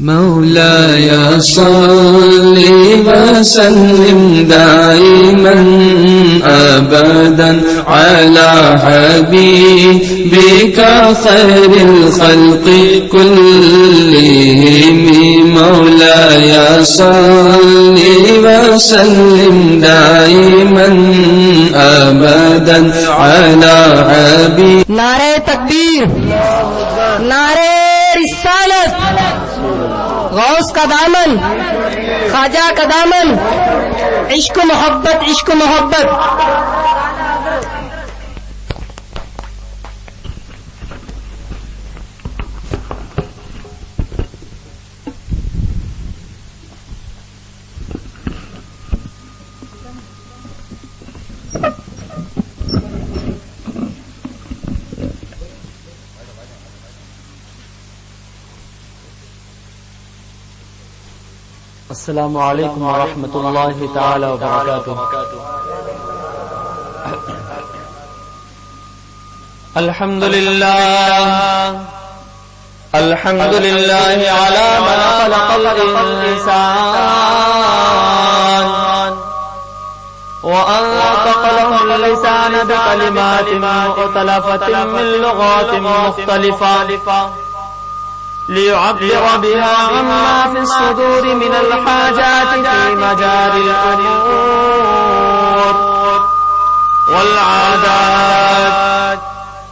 مولاي صل وسلم دائما أبدا على حبيبك خير الخلق كلهم مولاي صل وسلم دائما أبدا على حبيبك نعرہ تکبیر، نعرہ رسالت، غوث کا دامن، خواجہ کا دامن، عشق و محبت، عشق و محبت. السلام علیکم ورحمۃ اللہ تعالی وبرکاتہ. الحمد للہ علی ما خلق الانسان وانطق له اللسان بکلمات مختلفة من لغات مختلفة ليعبر بها عما في الصدور من الحاجات في مجاري الأمور والعادات.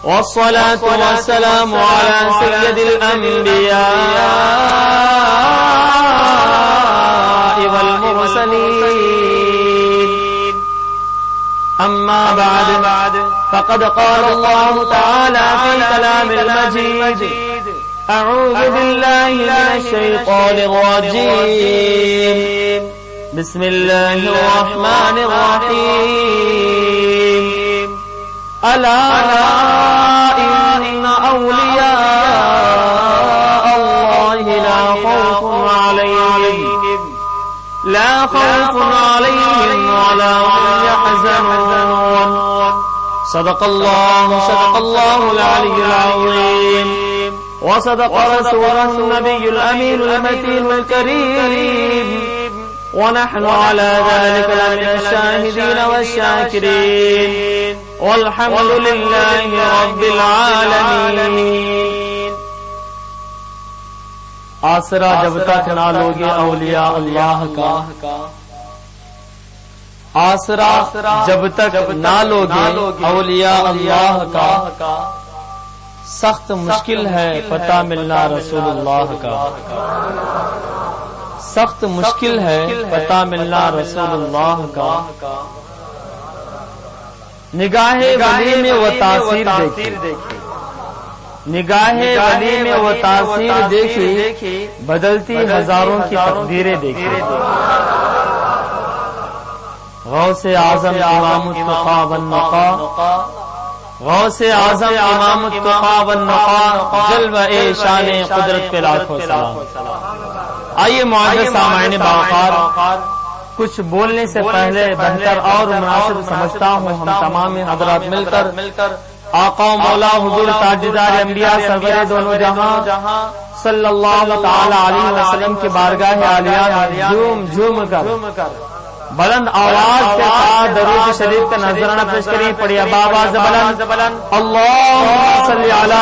والصلاة والسلام على سيد الأنبياء والمرسلين. أما بعد فقد قال الله تعالى في كلام المجيد: أعوذ بالله من الشيطان الرجيم. بسم الله الرحمن الرحيم. ألا إن أولياء الله لا خوف عليهم ولا هم يحزنون. صدق الله العلي العظيم. وصدق رسوله النبي الأمين المتين الكريم. ونحن على ذلك من الشاهدين والشاكرين. والحمد لله رب العالمين. آسرا جب تک نہ لوگے اولیاء اللہ کا، آسرا جب تک نہ لوگے اولیاء اللہ کا، سخت مشکل ہے پتہ ملنا رسول اللہ کا. سخت مشکل ہے پتہ ملنا رسول اللہ کا. نگاہ ولی میں وہ تاثیر دیکھی، نگاہ ولی میں وہ تاثیر دیکھی، بدلتی ہزاروں کی تقدیریں دیکھی. غوث اعظم امام التقا والنقا، غوث اعظم امام التقا والنقا، جلوہ شان قدرت پہ لاکھوں سلام. آئیے معزز سامعین باوقار، کچھ بولنے سے پہلے بہتر اور مناسب سمجھتا ہوں ہم تمام حضرات مل کر آقا و مولا حضور تاجدار انبیاء سرور دونوں جہاں صلی اللہ تعالی علیہ وسلم کی بارگاہ عالیہ جھوم جھوم کر بلند آواز کے ساتھ درود شریف کا نذرانہ پیش کریں. پڑھیے بآواز بلند اللہم صلی علی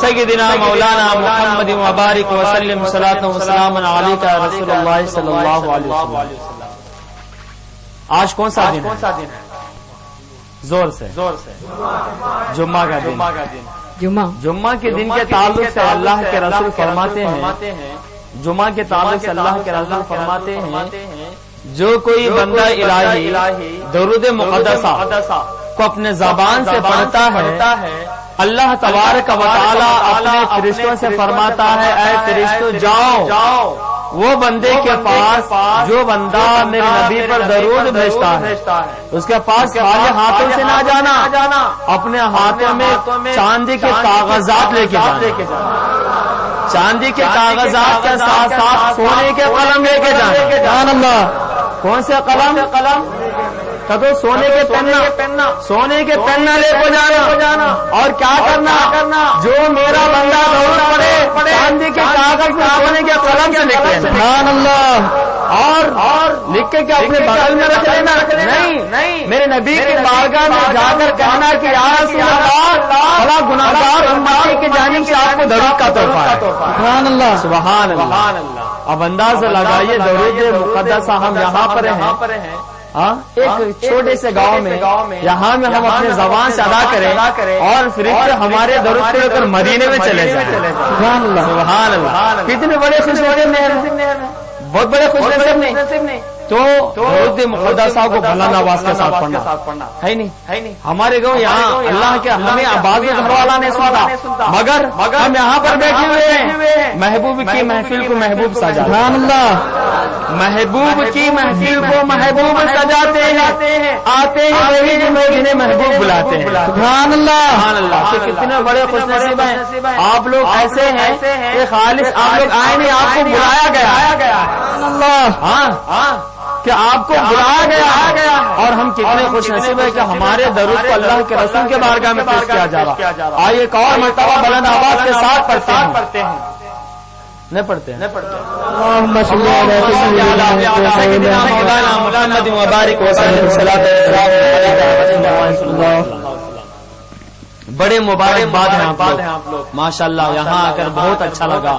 سیدنا مولانا محمد وبارک وسلم صلاۃ و سلام علیک رسول اللہ صلی اللہ علیہ وسلم. آج کون سا دن ہے؟ زور سے جمعہ کا دن. جمعہ کے دن کے تعلق سے اللہ کے رسول فرماتے ہیں، جمعہ کے تعلق سے اللہ کے رسول فرماتے ہیں جو کوئی بندہ الہی درود مقدسہ کو اپنے زبان سے پڑھتا ہے، اللہ تبارک و تعالی اپنے فرشتوں سے فرماتا ہے اے فرشتوں جاؤ وہ بندے کے پاس جو بندہ میرے نبی پر درود بھیجتا ہے اس کے پاس خالی ہاتھوں سے نہ جانا، اپنے ہاتھوں میں چاندی کے کاغذات لے کے جانا. چاندی کے کاغذات کے ساتھ ساتھ سونے کے قلم لے کے جانا. کون سے قلم؟ کدو سونے کے پہننا، سونے کے پہننا لے کو جانا اور کیا کرنا، جو میرا بندہ درود پڑے چاندی کے کاغذ میں سونے کے قلم سے لکھ لینا، سبحان اللہ، اور لکھ کے کیا اپنے بغل میں رکھ لینا، نہیں میرے نبی کی بارگاہ میں جا کر کہنا کہ یا رسول اللہ بڑا گناہگار امتی کی جانب سے آپ کو درود کا تحفہ ہے، سبحان اللہ سبحان اللہ۔ اب اندازہ لگائیے درود مقدسہ ہم یہاں پر ہیں، ایک چھوٹے سے گاؤں میں یہاں میں ہم اپنے زبان سے ادا کریں اور پھر ہمارے درود پڑھ کر مدینے میں چلے جائیں، سبحان اللہ سبحان اللہ، کتنے بڑے خوش بہت بڑے خوش نصیب نہیں تو درود مقدسہ کو بلند آواز کے ساتھ پڑھنا ہے نہیں، ہمارے گاؤں یہاں اللہ کے ہمیں آواز گھر والا نہیں سنتا، مگر ہم یہاں پر بیٹھے ہوئے ہیں، محبوب کی محفل کو محبوب سجا، سبحان اللہ، محبوب کی محفل کو محبوب سجاتے ہیں، آتے ہیں وہی جنہیں محبوب بلاتے ہیں، سبحان اللہ سبحان اللہ۔ کتنے بڑے خوش نصیب ہیں آپ لوگ، ایسے ہیں کہ خالص آپ لوگ آئے نہیں، آپ کو بلایا گیا، سبحان اللہ، ہاں کہ آپ کو بلایا گیا، اور ہم کتنے خوش نصیب ہیں کہ ہمارے درود کو اللہ کے رسول کے بارگاہ میں پیش کیا جا رہا۔ آئیے ایک اور مرتبہ بلند آواز کے ساتھ پڑھتے ہیں، نہیں پڑھتے بڑے مبارک باد ہیں آپ لوگ، ماشاء اللہ یہاں آ کر بہت اچھا لگا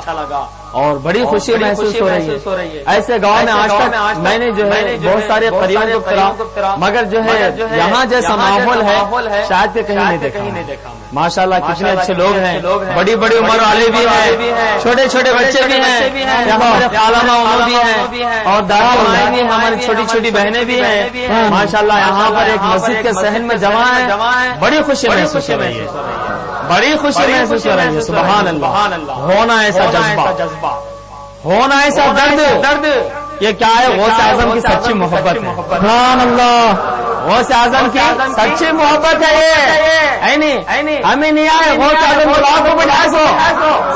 اور بڑی خوشی محسوس ہو رہی ہے۔ ایسے گاؤں میں آج تک میں نے جو ہے بہت سارے قریبوں کو کرا، مگر جو ہے یہاں جیسا ماحول ہے شاید کہ کہیں نہیں دیکھا۔ ماشاء اللہ کتنے اچھے لوگ ہیں، بڑی بڑی عمر والے بھی ہیں، چھوٹے چھوٹے بچے بھی ہیں، ہمارے خالہ عمر بھی ہیں اور دادا مائیں بھی ہیں، ہماری چھوٹی چھوٹی بہنیں بھی ہیں، ماشاء اللہ یہاں پر ایک مسجد کے صحن میں جمع ہے، بڑی خوشی محسوس ہو رہی ہے، بڑی خوشی محسوس ہو رہی ہے، سبحان اللہ۔ ہونا ایسا جذبہ، ہونا ایسا درد، یہ کیا ہے؟ غوث اعظم کی سچی محبت ہے، سبحان اللہ، غوث اعظم کی سچی محبت ہے یہ، ہمیں نہیں آئے غوث اعظم کو بجائے سو،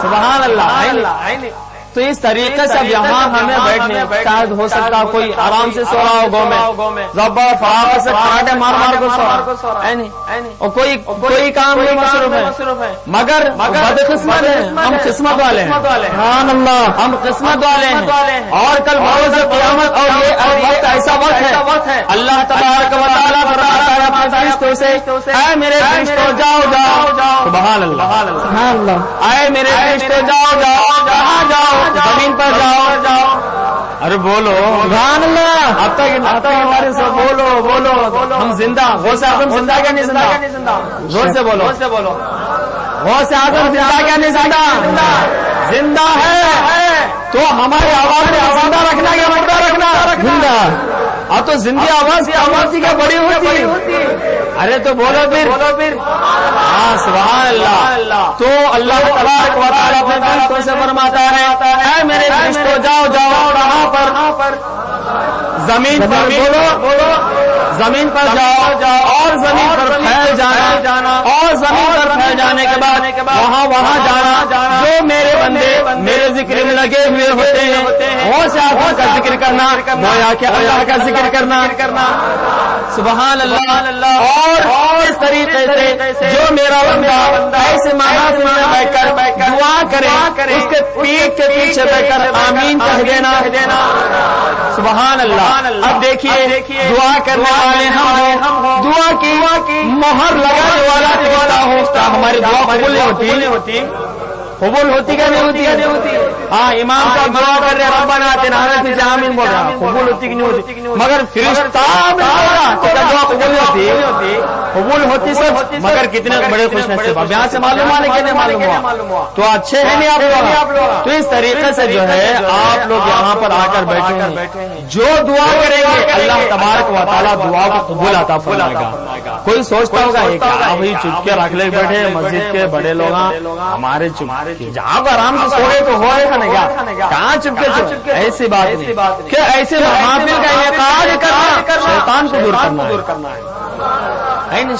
سبحان اللہ۔ تو اس طریقے سے اب یہاں ہمیں بیٹھنے، شاید ہو سکتا کوئی آرام سے سو رہا ہو گاؤں میں، زبر فراغت سے کراٹے مار کو سو رہا، اور کوئی کام میں مصروف ہے، مگر بدقسمت ہیں ہم، قسمت والے ہیں، سبحان اللہ، ہم قسمت والے ہیں، اور کل بروز قیامت اور یہ وقت ایسا وقت ہے اللہ تبارک و تعالیٰ فرماتا ہے اپنے فرشتوں سے، اے میرے فرشتوں جاؤ، سبحان اللہ سبحان اللہ، اے میرے فرشتوں جاؤ، کہاں جاؤ؟ زمین پر جاؤ، ارے بولو سبحان اللہ، اب تک ہمارے سے بولو، ہم زندہ، غوث اعظم زندہ کیا نہیں زندہ؟ زور سے بولو، غوث اعظم زندہ کیا نہیں زندہ ہے؟ تو ہماری آواز میں زندہ رکھنا یا مردہ رکھنا؟ زندہ۔ اب تو زندگی آواز کی آواز کی کیا بڑی ہوتی؟ ارے تو بولو پھر، ہاں سبحان اللہ۔ تو اللہ تبارک و تعالیٰ اپنے فرشتوں سے فرماتا ہے، اے میرے فرشتوں جاؤ، کہاں پر؟ زمین پر، بولو زمین پر جاؤ، اور زمین پر پھیل جانا، اور زمین پر پھیل جانے کے بعد وہاں جانا جو میرے بندے میرے ذکر میں لگے ہوئے ہوتے ہیں، وہ سے آزاد کا ذکر کرنا، گویا کہ اللہ کا ذکر کرنا، سبحان اللہ۔ اور اس طریقے سے جو میرا بندہ ایسے محاذ میں بیٹھ کر دعا کرے، اس کے پیٹ کے پیچھے بیٹھ کر آمین کہہ دینا، سبحان اللہ۔ اب دیکھیے دعا کرنے والے ہم ہوں، دعا کی مہر لگانے والا فرشتہ ہوتا، ہماری دعا قبول نہیں ہوتی، قبول ہوتی کیا نہیں ہوتی؟ ہاں امام صاحب دعا کر رہے ربنا آتنا فی آمین بول رہا، قبول ہوتی کہ نہیں ہوتی؟ مگر فرشتہ دعا قبول ہوتی سب، مگر کتنے بڑے خوش نصیب، اب یہاں سے معلوم آنے کے نہیں معلوم ہوا تو اچھے ہیں نہیں آپ لوگ۔ تو اس طریقے سے جو ہے آپ لوگ یہاں پر آ کر بیٹھے ہیں، جو دعا کریں گے اللہ تبارک و تعالیٰ دعا کو قبول عطا فرمائے گا۔ کوئی سوچتا ہوگا یہ کیا بھائی چپ کے رکھ لے بیٹھے، مسجد کے بڑے لوگ ہمارے چپ، جہاں پر آرام سے سوئے تو ہو رہے کھانے کیا، کہاں چپ کے؟ ایسی بات نہیں کہ ایسے محافل کا انعقاد کرنا شیطان کو دور کرنا ہے،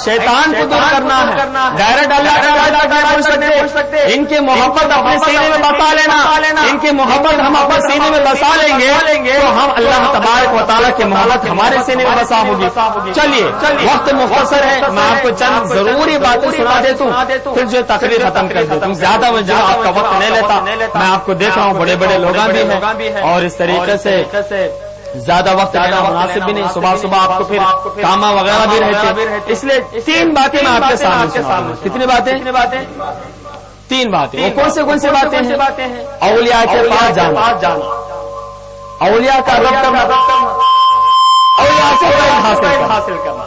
شیطان کو دور کرنا ہے. ڈائریکٹ اللہ کا وعدہ نہیں بول سکتے. ان کی محبت اپنے سینے میں بسا لینا. ان کی محبت ہم اپنے سینے میں بسا لیں گے تو ہم اللہ تبارک و تعالیٰ کی محبت ہمارے سینے میں بسا ہوگی. چلیے وقت مختصر ہے, میں آپ کو چند ضروری باتیں سنا دیتا ہوں, پھر جو تقریر ختم کر دیتا ہوں. زیادہ وجہ آپ کا وقت نہیں لیتا. میں آپ کو دیکھ رہا ہوں بڑے بڑے لوگ بھی ہیں اور اس طریقے سے زیادہ وقت لینا مناسب بھی نہیں. صبح صبح آپ کو پھر کاما وغیرہ بھی رہتے, اس لیے 3 باتیں میں آپ کے سامنے سناؤں. کتنی باتیں؟ 3 باتیں. وہ کون سی باتیں ہیں؟ اولیاء کے پاس جانا, اولیاء کا رب کرنا, اولیاء سے حاصل کرنا.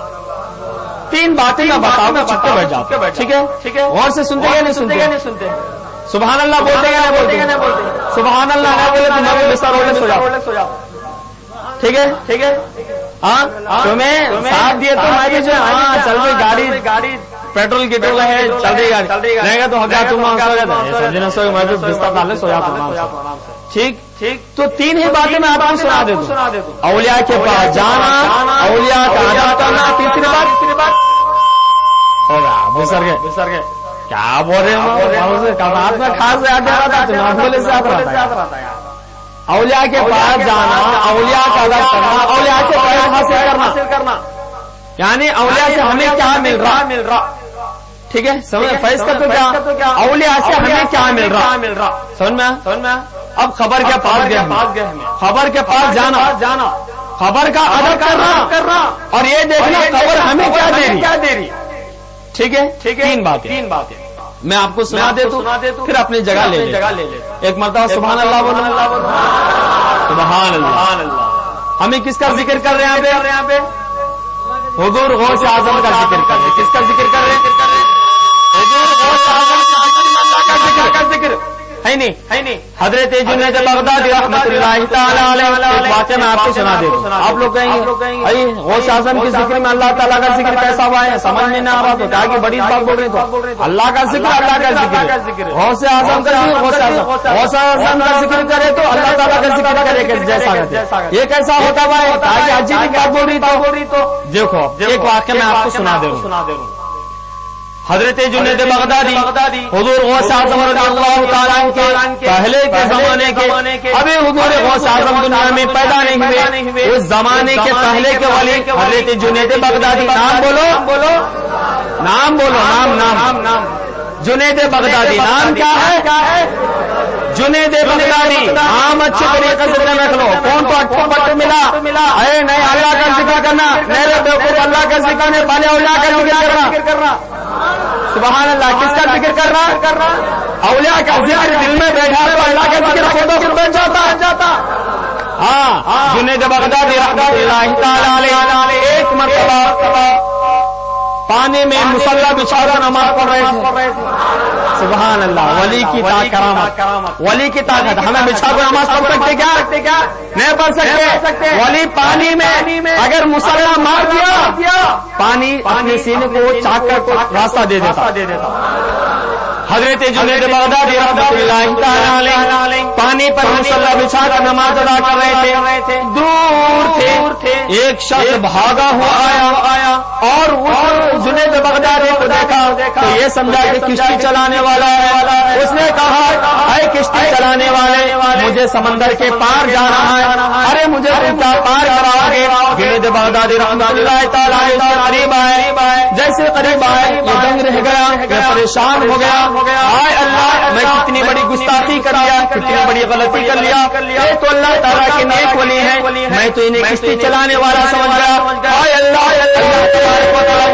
3 باتیں میں بتاؤں گا, چپ کے بیٹھ جاؤ. ٹھیک ہے, غور سے سنتے یا نہیں سنتے؟ سبحان اللہ بولتے یا نہیں بولتے؟ سبحان اللہ نہیں بولے تو میں بستر اوڑھ سو جاؤ. ٹھیک ہے, ہاں تمہیں ساتھ دیے تو میں بھی جو ہاں چل رہی گاڑی پیٹرول کی ٹول ہے, چل رہی گاڑی رہے گا تو ہزار تم سو جاتا ہے, سمجھنا سو میں بھی بستر ڈالے سو جاتا ہوں. ٹھیک, تو 3 ہی باتیں میں آپ کو سنا دیتا ہوں. اولیاء کے پاس جانا, اولیاء کا ادب کرنا. تیسری بات ہوگا بسر گئے. کیا بول رہے ہیں, کماعت میں خاص یاد آ رہا تھا, بولے سے یاد رہا تھا. اولیاء کے پاس جانا, اولیاء کا ادب کرنا, اولیاء سے فیض حاصل کرنا. یعنی اولیاء سے ہمیں کیا مل رہا. ٹھیک ہے, فیض کا تو کیا, اولیاء سے ہمیں کیا مل رہا. سمجھ میں. اب خبر کے پاس گئے, خبر کے پاس جانا, خبر کا ادب کرنا اور یہ دیکھنا خبر ہمیں کیا دے رہی. ٹھیک ہے, 3 باتیں میں آپ کو سنا دیتا ہوں, پھر اپنی جگہ لے لے. ایک مرتبہ سبحان اللہ بولو. سبحان اللہ. ہمیں کس کا ذکر کر رہے ہیں یہاں پہ؟ حضور غوث اعظم کا ذکر کر رہے ہیں. کس کا ذکر کر رہے ہیں؟ حضور غوث اعظم کا ذکر ہے نہیں. حضرت جنید بغدادی رحمۃ اللہ تعالی علیہ ایک واقعہ میں آپ کو سنا دیتا ہوں. آپ لوگ کہیں گے غوث اعظم کے ذکر میں اللہ تعالیٰ کا ذکر کیسا ہوا ہے, سمجھ میں نہ آ رہا تو کہا کہ بڑی بات بول رہے تو اللہ کا ذکر, اللہ کا ذکر. غوث اعظم کا ذکر, غوث اعظم کا ذکر کرے تو اللہ تعالیٰ کا ذکر کرے جیسا یہ کیسا ہوتا ہوا ہے, کہا کہ عجیب بات بول رہی تو دیکھو ایک واقعہ میں آپ کو سنا دے رہا ہوں. حضرت جنید بغدادی حضور غوث اعظم رضی اللہ تعالیٰ عنہ کے پہلے کے زمانے کے, ابھی حضور غوث اعظم دنیا میں پیدا نہیں ہوئے, اس زمانے کے پہلے کے ولی حضرت جنید بغدادی. نام بولو, نام جنید بغدادی. نام کیا ہے؟ جنید بغدادی. نام اچھے طریقے سے رکھ لو. کون تو اٹھو پٹو ملا, اے نہیں اللہ کا ذکر کرنا, میرے بیوقوف اللہ کا ذکر نہیں, پہلے اولیاء کا ذکر کرنا. سبحان اللہ. کس کا ذکر کر رہا؟ اولیاء کا ذکر دل میں بیٹھا تو اللہ کا ذکر خود بخود بن جاتا. ہاں, جنید بغدادی رحمۃ اللہ تعالی علیہ ایک مرتبہ پانی میں مصلی بچھا کر نماز پڑھ رہے تھے. سبحان اللہ. ولی کی کرامت, ولی کی طاقت. ہمیں بچھا کر نماز پڑھ سکتے کیا؟ نہیں پڑھ سکتے. ولی پانی میں اگر مصلی مار دیا, پانی اپنے سینے کو چاک کر راستہ دے دیتا. حضرت جنید بغدادی رحمۃ اللہ تعالی علیہ پانی پر مصلی بچھا کر نماز ادا کر رہے تھے. دور تھے, ایک شخص بھاگا ہوا آیا اور جنید بغدادی کو دیکھا تو یہ سمجھا کہ کشتی چلانے والا ہے. اس نے کہا, اے کشتی چلانے والے, مجھے سمندر کے پار جانا ہے, ارے مجھے کیا پار کراؤ گے. جنید بغدادی رحمۃ اللہ تعالی علیہ قریب آئے. جیسے قریب آئے یہ دنگ رہ گیا, یہ پریشان ہو گیا. آئے اللہ, میں کتنی بڑی گستاخی کر لیا, کتنی بڑی غلطی کر لیا. یہ تو اللہ تعالیٰ کے نیک ولی ہیں, میں تو انہیں کشتی چلانے والا سمجھ گیا. آئے اللہ,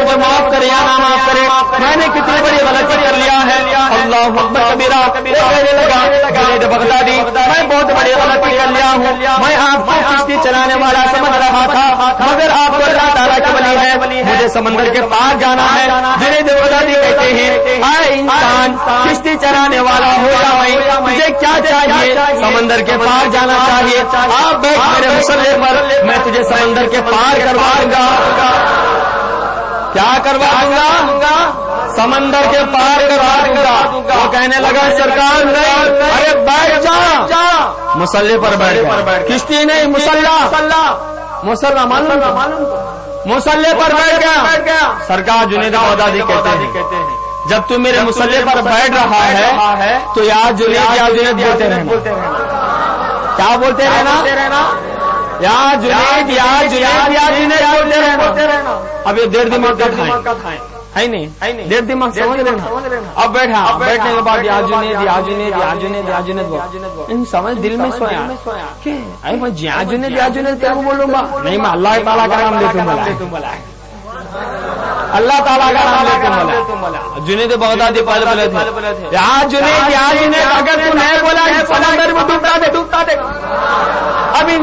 مجھے معاف کرے یا نہ معاف کرے, میں نے کتنی بڑی غلطی کر لیا ہے. اللہ اکبر کبیرہ. کہنے لگا جنید بغدادی, میں بہت بڑی غلطی کر لیا ہوں, میں آپ کو کشتی چلانے والا سمجھ رہا تھا, مگر آپ کو اللہ تعالیٰ کے ولی ہے, مجھے سمندر کے پار جانا ہے. جنید بغدادی کہتے ہیں, اے انسان, کشتی چلانے والا ہو یا میں, تجھے کیا چاہیے؟ سمندر کے پار جانا چاہیے. آپ بیٹھ میرے مصلی پر, میں تجھے سمندر کے پار کرواؤں گا. کیا کرواؤں گا؟ سمندر کے پار کرواؤں گا. وہ کہنے لگا سرکار نہیں, ارے بیٹھ جا. مصلی پر بیٹھ. کشتی نہیں, مصلی معلوم. مسلح پر بیٹھ گیا. سرکار جنید بغدادی کہتے ہیں جب تو میرے مسلح پر بیٹھ رہا ہے تو یا جنید بولتے رہنا. کیا بولتے رہنا؟ یا جنید بولتے رہنا. اب یہ دیر دماغ کا کھائیں ہے نہیں دیر دماغ سمجھ لینا. اب بیٹھنے کے بعد یا جنید سمجھ دل میں سویا میں جیا جنید کیا بولوں گا نہیں میں اللہ تعالیٰ کا نام لیتا ہوں. اللہ تعالیٰ کا نام لیتے بولا. جنید بغدادی پہلے بولے تھے یا جنید اگر تو نہیں بولا سمندر میں ڈوبتا دے. ابھی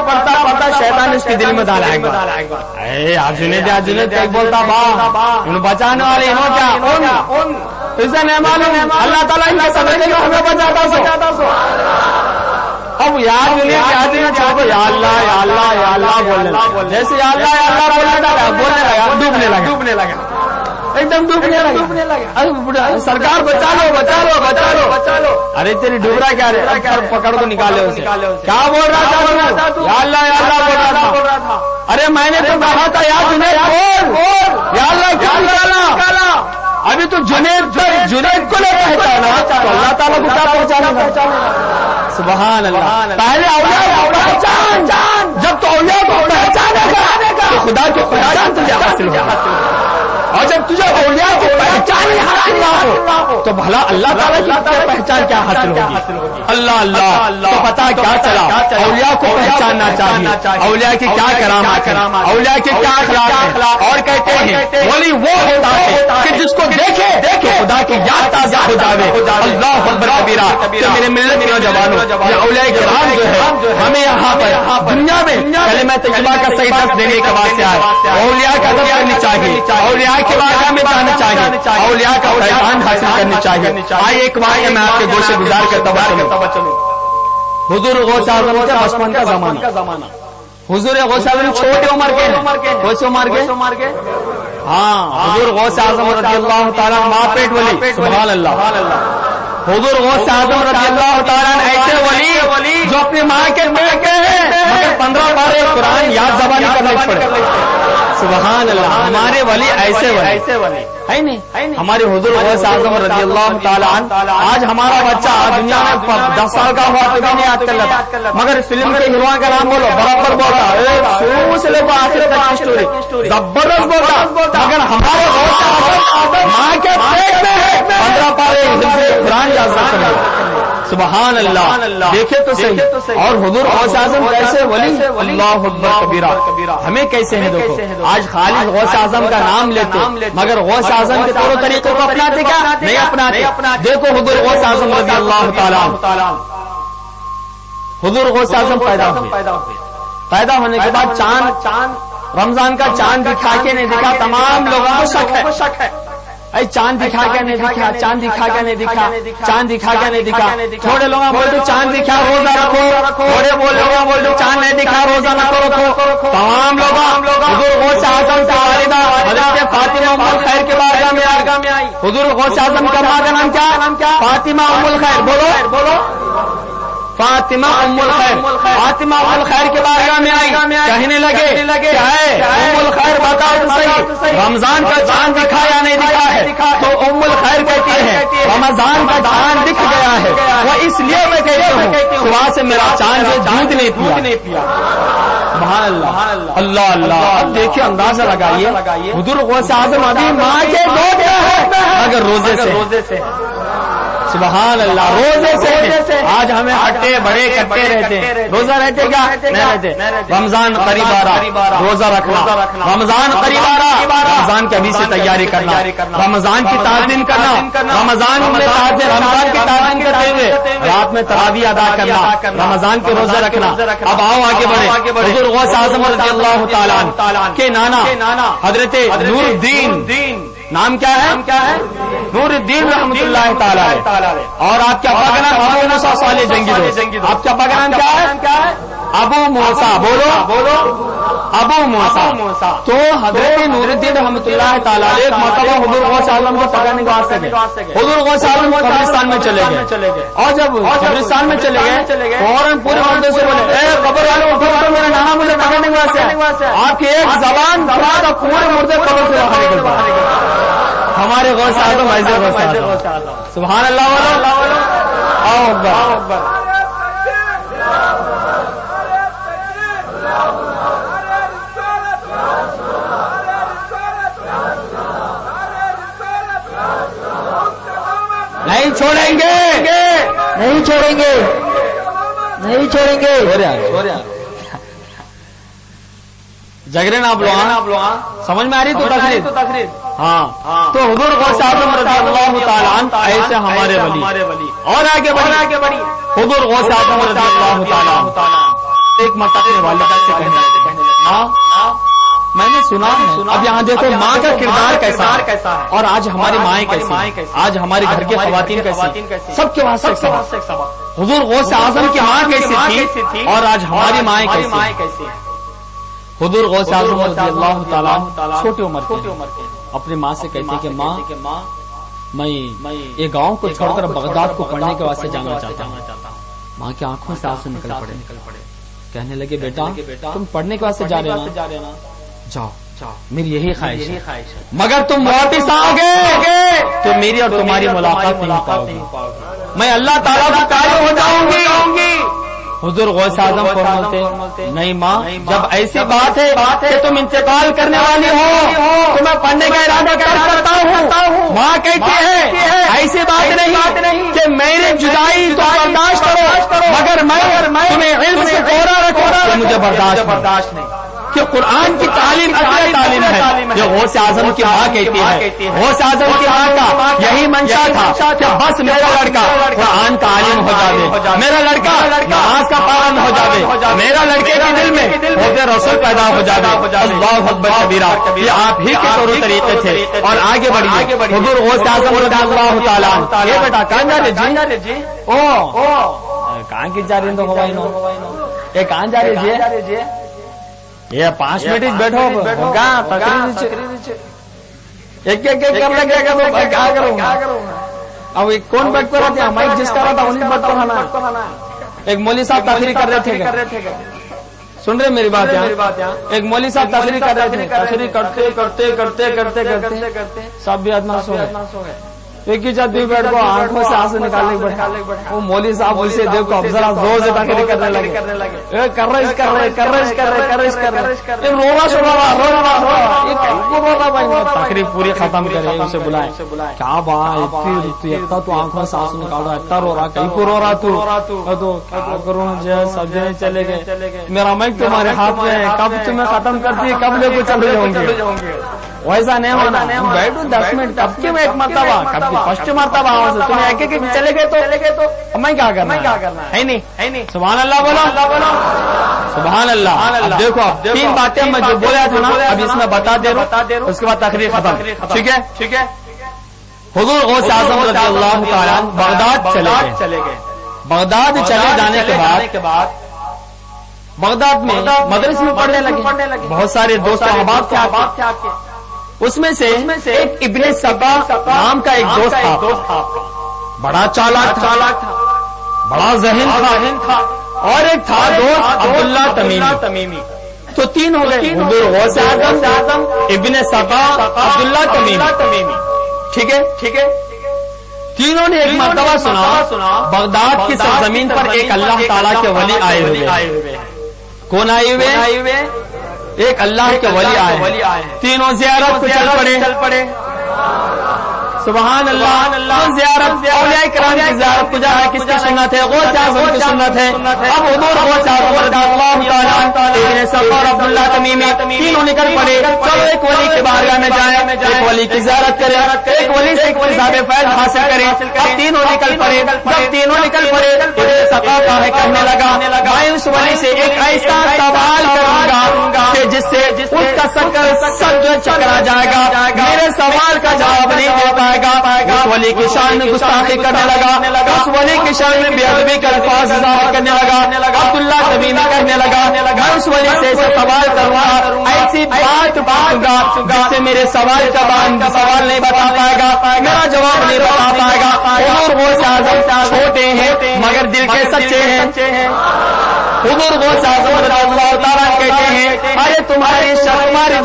پڑھتا شیطان اس کے دل میں ڈالا جنید ایک بولتا انہوں بچانے والے انہوں کیا اسے نہیں معلوم اللہ تعالیٰ ان کے سمجھنے کو ہمیں بچاتا سو. اب یا اللہ بولنے لگا. جیسے یا اللہ بولنے لگا ایک دم ڈوبنے لگا. سرکار بچا لو. ارے تیری ڈوب رہا کیا پکڑ کو نکالے اسے. کیا بول رہا تھا؟ یا اللہ بول رہا تھا. ارے میں نے تو کہا تھا یا اللہ کیا نکالا. ابھی تو جنید کو نہیں پہچانا تو اللہ تعالیٰ کو کیا پہچانا. سبحان اللہ. پہلے اولیاء کو پہچان. جب تو اولیاء کو پہچانے گا تو خدا کی پہچان تجھے حاصل ہوگا. اور جب تجھے اولیاء کو پہچان حاصل نہ ہو تو بھلا اللہ تعالیٰ کی پہچان کیا حاصل ہوگی. اللہ تو پتا کیا چلا اولیاء کو پہچاننا چاہیے. اولیاء کی کیا کرامات ہے, اولیاء کے کیا اخلاق ہے. اور کہتے ہیں ولی وہ ہوتا ہے کہ جس کو دیکھے خدا کی یاد تازہ ہو جاوے. اللہ اکبر کبیرہ. تو میرے ملت کے نوجوانوں یہ اولیاء کرام جو ہے ہمیں یہاں پر دنیا میں کلمہ طیبہ کا صحیح درس دینے کے بعد سے آئے. اولیاء کا ادب کرنی چاہیے, اولیاء کے واقعہ میں جانا چاہیے, اولیاء کا فیضان حاصل کرنی چاہیے. آئے ایک واقعہ میں آپ کے گوشے گزار کرتا ہوں. حضور غوث اعظم کا بچپن کا زمانہ. حضور غوث اعظم چھوٹے عمر کے کے ہاں حضور غوث اعظم رضی اللہ تعالیٰ ماں پیٹ ولی. سبحان اللہ. حضور غوث اعظم رضی اللہ تعالیٰ ایسے ولی جو اپنی ماں کے پیٹ کے ہیں مگر 15 پارے قرآن یاد زبانی کرنے پڑے. سبحان اللہ. ہمارے ولی ایسے ولی ہے نہیں. ہمارے حضور غوث اعظم رضی اللہ تعالیٰ آج ہمارا بچہ دنیا میں 10 سال کا ہوا تو بھی نہیں یاد کر لیتا مگر فلم کے ہیرو کا نام بولو برابر بولتا شروع سے لے آخر تک اسٹوری زبردست بولتا. مگر ہمارے غوث اعظم ماں کے پیٹ میں 15 پارے قرآن یاد کر لیتا. سبحان اللہ. دیکھے تو صحیح. اور حضور غوث اعظم کیسے ولی. اللہ اکبر کبیرہ. ہمیں کیسے ہیں دیکھو آج خالد غوث اعظم کا نام لیتے مگر غوث اعظم کے طور طریقوں کو اپناتے کیا نہیں اپناتے. دیکھو حضور غوث اعظم رضی اللہ تعالیٰ حضور غوث اعظم پیدا ہونے کے بعد چاند رمضان کا چاند دکھا کے نہیں دکھا. تمام لوگوں کو شک ہے چاند دکھا کے نہیں دکھا چاند دکھا کے نہیں دکھا. تھوڑے لوگ بولتے چاند دکھا روزہ رکھو, تھوڑے لوگ بولتے چاند نہیں دکھا روزہ نہ رکھو. تمام لوگ حضور غوث اعظم کا والدہ حضرت فاطمہ ام الخیر کے بارگاہ میں آئی. حضور غوث اعظم کا ماں کا نام کیا فاطمہ ام الخیر. بولو فاطمہ ام الخیر. فاطمہ ام الخیر کے بارگاہ میں آئی کہنے لگے کیا ہے ام الخیر بتاؤ تو صحیح رمضان کا چاند دکھا یا نہیں دکھا ہے. تو ام الخیر کہتی ہے رمضان کا چاند دکھ گیا ہے وہ اس لیے میں کہتی ہوں صبح سے میرا چاند جو دودھ نہیں پیا. سبحان اللہ. اللہ اللہ. اب دیکھیے اندازہ لگائیے حضور غوث اعظم ابھی ماں کے دودھ ہے مگر روزے سے. سبحان اللہ. روزے سے آج ہمیں ہٹے بڑے کٹے رہتے ہیں. روزہ رہتے کیا نہیں رہتے. رمضان قریب آ رہا روزہ رکھنا. رمضان قریب آ رہا رمضان کی ابھی سے تیاری کرنا. رمضان کی تعظیم کرنا. رمضان کی تعظیم کرتے ہوئے رات میں تراویح ادا کرنا. رمضان کے روزے رکھنا. اب آؤ آگے بڑھے. حضور غوث اعظم رضی اللہ تعالیٰ کے نانا حضرت نور الدین نام کیا ہے نور الدین رحمۃ اللہ تعالیٰ. اور آپ کے ابا کا نام محمد صالح جنگی. آپ کے ابا کا نام کیا ہے ابو موسیٰ، بولو ابو موسیٰ. تو حضرت نور الدین رحمۃ اللہ تعالیٰ علیہ ایک مرتبہ حضور غوث اعظم کو پکڑنے کے واسطے گئے. حضور غوث اعظم قبرستان میں چلے گئے اور جب قبرستان میں چلے گئے فوراً پورے مردوں سے بولے اے قبر والوں اٹھو، میرا نانا مجھے پکڑنے کے واسطے. آپ کی ایک زبان تو پورے مردے قبر سے باہر نکل پائے. ہمارے غوث اعظم ایسے غوث اعظم. سبحان اللہ والو. آؤ اکبر. نہیں چھوڑیں گے، نہیں چھوڑیں گے، نہیں چھوڑیں گے. جگرے نا بلوان سمجھ میں آ رہی تو تقریر. ہاں تو حضور غوث اعظم رضی اللہ تعالیٰ عنہ ایسے ہمارے ولی. اور آگے بڑھی حضور غوث اعظم رضی اللہ تعالیٰ عنہ ایک مرتبہ والدہ سے کہنے لگے میں نے سنا. اب یہاں دیکھو ماں کا کردار کیسا ہے اور آج ہماری مائیں کیسی، آج ہمارے گھر کی خواتین کیسی، سب کے واسطے سبق. حضور غوث اعظم کی ماں کیسی تھی اور آج ہماری مائیں کیسی. حضور غوث اعظم رضی اللہ تعالیٰ چھوٹی عمر کے اپنی ماں سے کہتے کہ ماں میں یہ گاؤں کو چھوڑ کر بغداد کو پڑھنے کے واسطے جانا چاہتا ہوں. ماں کی آنکھوں سے آنسو نکل پڑے. کہنے لگے بیٹا تم پڑھنے کے واسطے جا رہے نا، جاؤ میری یہی خواہش ہے، مگر تم واپس آؤ گے تو میری اور تمہاری ملاقات نہیں پاؤ گی، میں اللہ تعالیٰ کا قائل ہو جاؤں گی. حضور غوث اعظم فرماتے نہیں ماں، جب ایسی بات ہے کہ تم انتقال کرنے والی ہو تو میں پڑھنے کا ارادہ کرتا ہوں. ماں کہتی ہے ایسی بات نہیں کہ میری جدائی تو برداشت کرو، مگر میں تمہیں علم سے کوڑا رکھوں، مجھے برداشت نہیں. کہ قرآن کی تعلیم اصل تعلیم ہے. جو غوث اعظم کی ماں کہتی ہے، غوث اعظم کی ماں کا یہی منشا تھا کہ بس میرا لڑکا قرآن کا عالم ہو جاوے، میرا لڑکا نماز کا پابند ہو جاوے، میرا لڑکے کے دل میں حب رسول پیدا ہو جاوے. اللہ اکبر کبیرہ. یہ آپ ہی کے طور طریقے تھے. اور آگے بڑھیے حضور غوث اعظم رضی اللہ تعالیٰ. یہ بیٹا کہاں جا رہے جی؟ کہاں کی جا رہی تو یہ کہاں جا رہے جی؟ یہ 5 منٹ بیٹھو ایک کیا کروں. اب کون بیٹھ کر رہتے ہیں؟ مائک جس کا رہا تھا انہیں بیٹھ کر آنا. ایک مولوی صاحب تقریر کر رہے تھے، سن رہے میری بات یہاں؟ ایک مولوی صاحب تقریر کر رہے تھے، تقریر کرتے سب بھی آدمی سو گئے. ایک ہی جب بھی بیٹھ کو آنکھوں سے آنسو نکالنے بیٹھا. وہ مولوی صاحب اسے دیکھ کو ذرا زور سے تقریر کرنے لگے. تقریر پوری ختم کرے اسے بلائے. کیا بات تو آنکھوں سے آنسو نکال رہا، اتنا رو رہا، کہیں کو رو رہا تو کیا کروں. سب جنے چلے گئے. میرا مائک تمہارے ہاتھ میں ہے، کب تمہیں ختم کرتی ہے کب لے کو چلے جاؤں گے. ویسا نہیں ہونا. بیٹھو 10 منٹ کب کی میں ایک مرتبہ کب کی فرسٹ مرتبہ تمہیں ایک ایک چلے گئے تو میں کیا کرنا ہے نہیں. سبحان اللہ بولو، سبحان اللہ. اب دیکھو 3 باتیں میں جو بولا تھا نا اب اس میں بتا دے رہا ہوں، اس کے بعد تقریر ختم. ٹھیک ہے. حضور غوث اعظم رضی اللہ تعالیٰ بغداد چلے گئے. بغداد چلے جانے کے بعد بغداد میں مدرسے میں پڑھنے لگے. بہت سارے دوست احباب تھے. اس میں سے ایک ابن سبا نام کا ایک دوست تھا. بڑا چالاک تھا، بڑا ذہین تھا. اور ایک تھا دوست عبداللہ تمیمی. تو 3 ہو گئے، حضور غوث اعظم، ابن سبا، عبداللہ تمیمی. ٹھیک ہے. تینوں نے ایک مرتبہ سنا بغداد کی سرزمین پر ایک اللہ تعالیٰ کے ولی آئے ہوئے. کون آئے ہوئے؟ ایک اللہ کے ولی آئے. تینوں زیارت کو چل پڑے. سبحان اللہ. زیارت اولیاء کرام کی زیارت کو جانا کس کی سنت ہے؟ غوث اعظم کی سنت ہے. اب حضور غوث اعظم رضی اللہ تعالیٰ ابن سبا اور عبداللہ تمیمی تینوں نکل پڑے. چلو ایک ولی کے بارگاہ میں جائیں، ایک ولی کی زیارت کریں، ایک ولی سے ایک صاحب فیض حاصل کریں. اب تینوں نکل پڑے. جب تینوں نکل پڑے ابن سبا کہنے لگا میں اس ولی سے ایک ایسا سوال کروں گا کہ جس سے اس کا سر چکرا جائے گا، میرے سوال کا جواب نہیں دے پائے گا. اس ولی کی شان میں گستاخی کرنے لگا، اس ولی کی شان میں بے ادبی کے الفاظ اضافہ کرنے لگا. عبداللہ تمیمی لگا میں اس ولی سے سوال کروں گا، ایسی بات پوچھوں گا جس سے میرے سوال کا سوال نہیں بتا پائے گا، میرا جواب نہیں بتا پائے گا۔ اور وہ اعظم چھوٹے ہیں مگر دل کے سچے ہیں۔ حضور غوث اعظم رضی اللہ تعالیٰ کہتے ہیں ارے تمہاری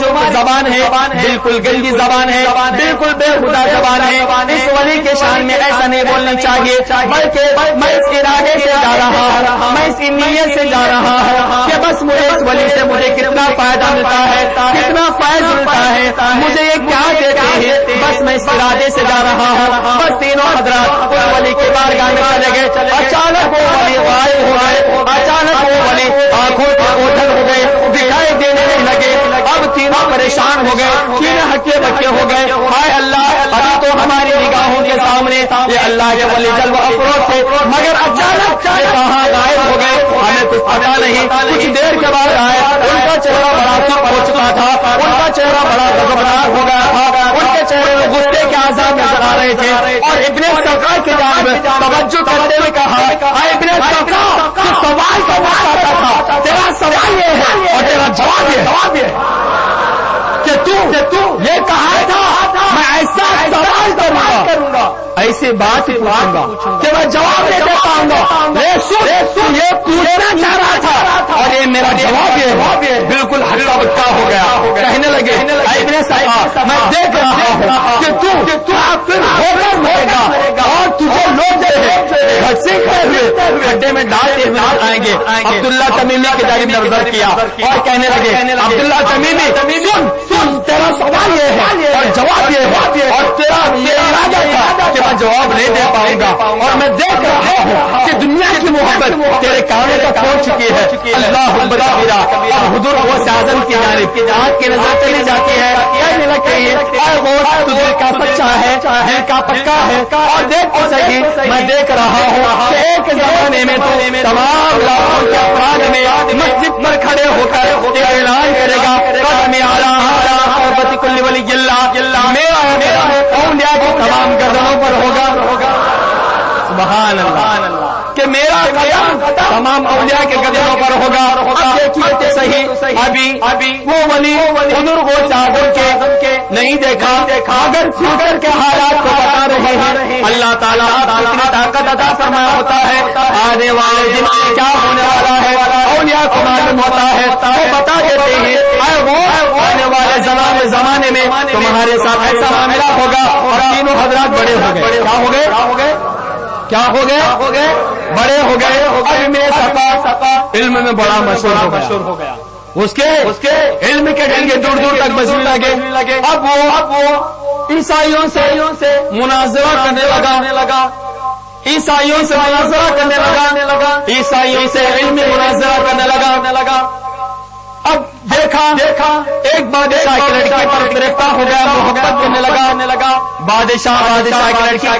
جو زبان ہے بالکل گندی زبان ہے، بالکل بے خدا زبان ہے، اس ولی کے شان میں ایسا نہیں بولنا چاہیے، بلکہ میں اس ارادے سے جا رہا ہوں، میں اس نیت سے جا رہا ہوں کہ بس مجھے اس ولی سے مجھے کتنا فائدہ ملتا ہے، کتنا فیض ملتا ہے، مجھے یہ کیا دیتے ہیں، بس میں اس ارادے سے جا رہا ہوں۔ بس تینوں حضرات اس ولی کے بارگاہ میں چلے گئے، اچانک وہ ولی غائب ہو گئے، اچانک وہ ولی آنکھوں کے اوجھل ہو گئے، دکھائی دینے نہیں لگے۔ اب تینوں پریشان ہو گئے، تینوں ہکے بکے ہو گئے، ہائے اللہ ابھی تو ہماری نگاہوں کے سامنے یہ اللہ کے ولی جلوہ افروز تھے، مگر اچانک یہ کہاں غائب ہو گئے، ہمیں کچھ پتا نہیں۔ کچھ دیر کے بعد آئے، ان کا چہرہ بڑا سخت ہو چکا تھا، ان کا چہرہ بڑا غضبناک ہو گیا تھا، ان کے چہرے میں غصے کے آثار نظر آ رہے تھے، اور ابن سقا کی جانب توجہ کرتے ہوئے کہا اے ابن سقا تو سوال کرنا چاہتا تھا، تیرا سوال یہ ہے اور تیرا جواب یہ ہے کہ تو یہ کہا تھا میں ایسا سوال کروں گا، ایسی بات پوچھوں گا کہ میں جواب نہیں دے پاؤں گا، تو یہ پوچھنا چاہ رہا تھا اور یہ میرا جواب یہ بالکل ہلکا بکا ہو گیا۔ کہنے لگے ابن سقا میں دیکھ رہا ہوں کہ تو کافر ہو کر مرے گا اور تجھے لوگ گھسیٹتے ہوئے گڈھے میں ڈالتے ہوئے آئیں گے۔ عبداللہ تمیمی کی جانب نظر کیا اور کہنے لگے عبداللہ تمیمی سن تیرا سوال یہ ہے اور جواب یہ ہے، اور تیرا یہ ارادہ تھا کہ میں جواب نہیں دے پاؤں گا، اور میں دیکھ رہا ہوں کہ دنیا کی محبت تیرے کانوں تک پہنچ چکی ہے۔ اللہ اکبر کبیرہ۔ اب حضور غوث اعظم کی جانب آنکھ کی نظر چلی جاتی ہے، کہنے لگتے ہیں اے غوث تو دل کا سچا ہے، دل کا پکا ہے، اور دیکھ تو صحیح میں دیکھ رہا ہوں کہ ایک زمانے میں تو تمام لاکھوں کے افراد میں مسجد پر کھڑے ہو کر اعلان کرے گا قدم اعلیٰ قربت کل ولی اللہ، میرا اولیاء کے تمام گردنوں پر ہوگا، سبحان اللہ، کہ میرا قدم تمام اولیاء کے گردنوں پر ہوگا۔ دیکھیے تو صحیح ابھی وہ ولی حضور غوث اعظم کے نہیں دیکھا مگر فیوچر کے حالات کو بتا رہے ہیں۔ اللہ تعالیٰ اتنی طاقت عطا فرمایا ہوتا ہے، آنے والے دن میں کیا ہونے والا ہے اولیاء کو معلوم ہوتا ہے، وہ بتا دیتے ہیں اے وہ آنے والے زمانے میں تمہارے ساتھ ایسا معاملہ ہوگا، اور تینوں حضرات بڑے ہو گئے۔ کیا ہو گئے؟ بڑے ہو گئے۔ ابھی میرے سقا علم میں بڑا مشہور ہو گیا، اس کے علم کے ڈنگے دور دور تک بجنے لگے۔ اب وہ عیسائیوں سے مناظرہ کرنے لگا، عیسائیوں سے مناظرہ کرنے لگا، عیسائیوں سے علم مناظرہ کرنے لگا۔ اب دیکھا ایک بادشاہ کی لڑکی پر گرفتار ہو گیا، محبت کرنے لگا۔ بادشاہ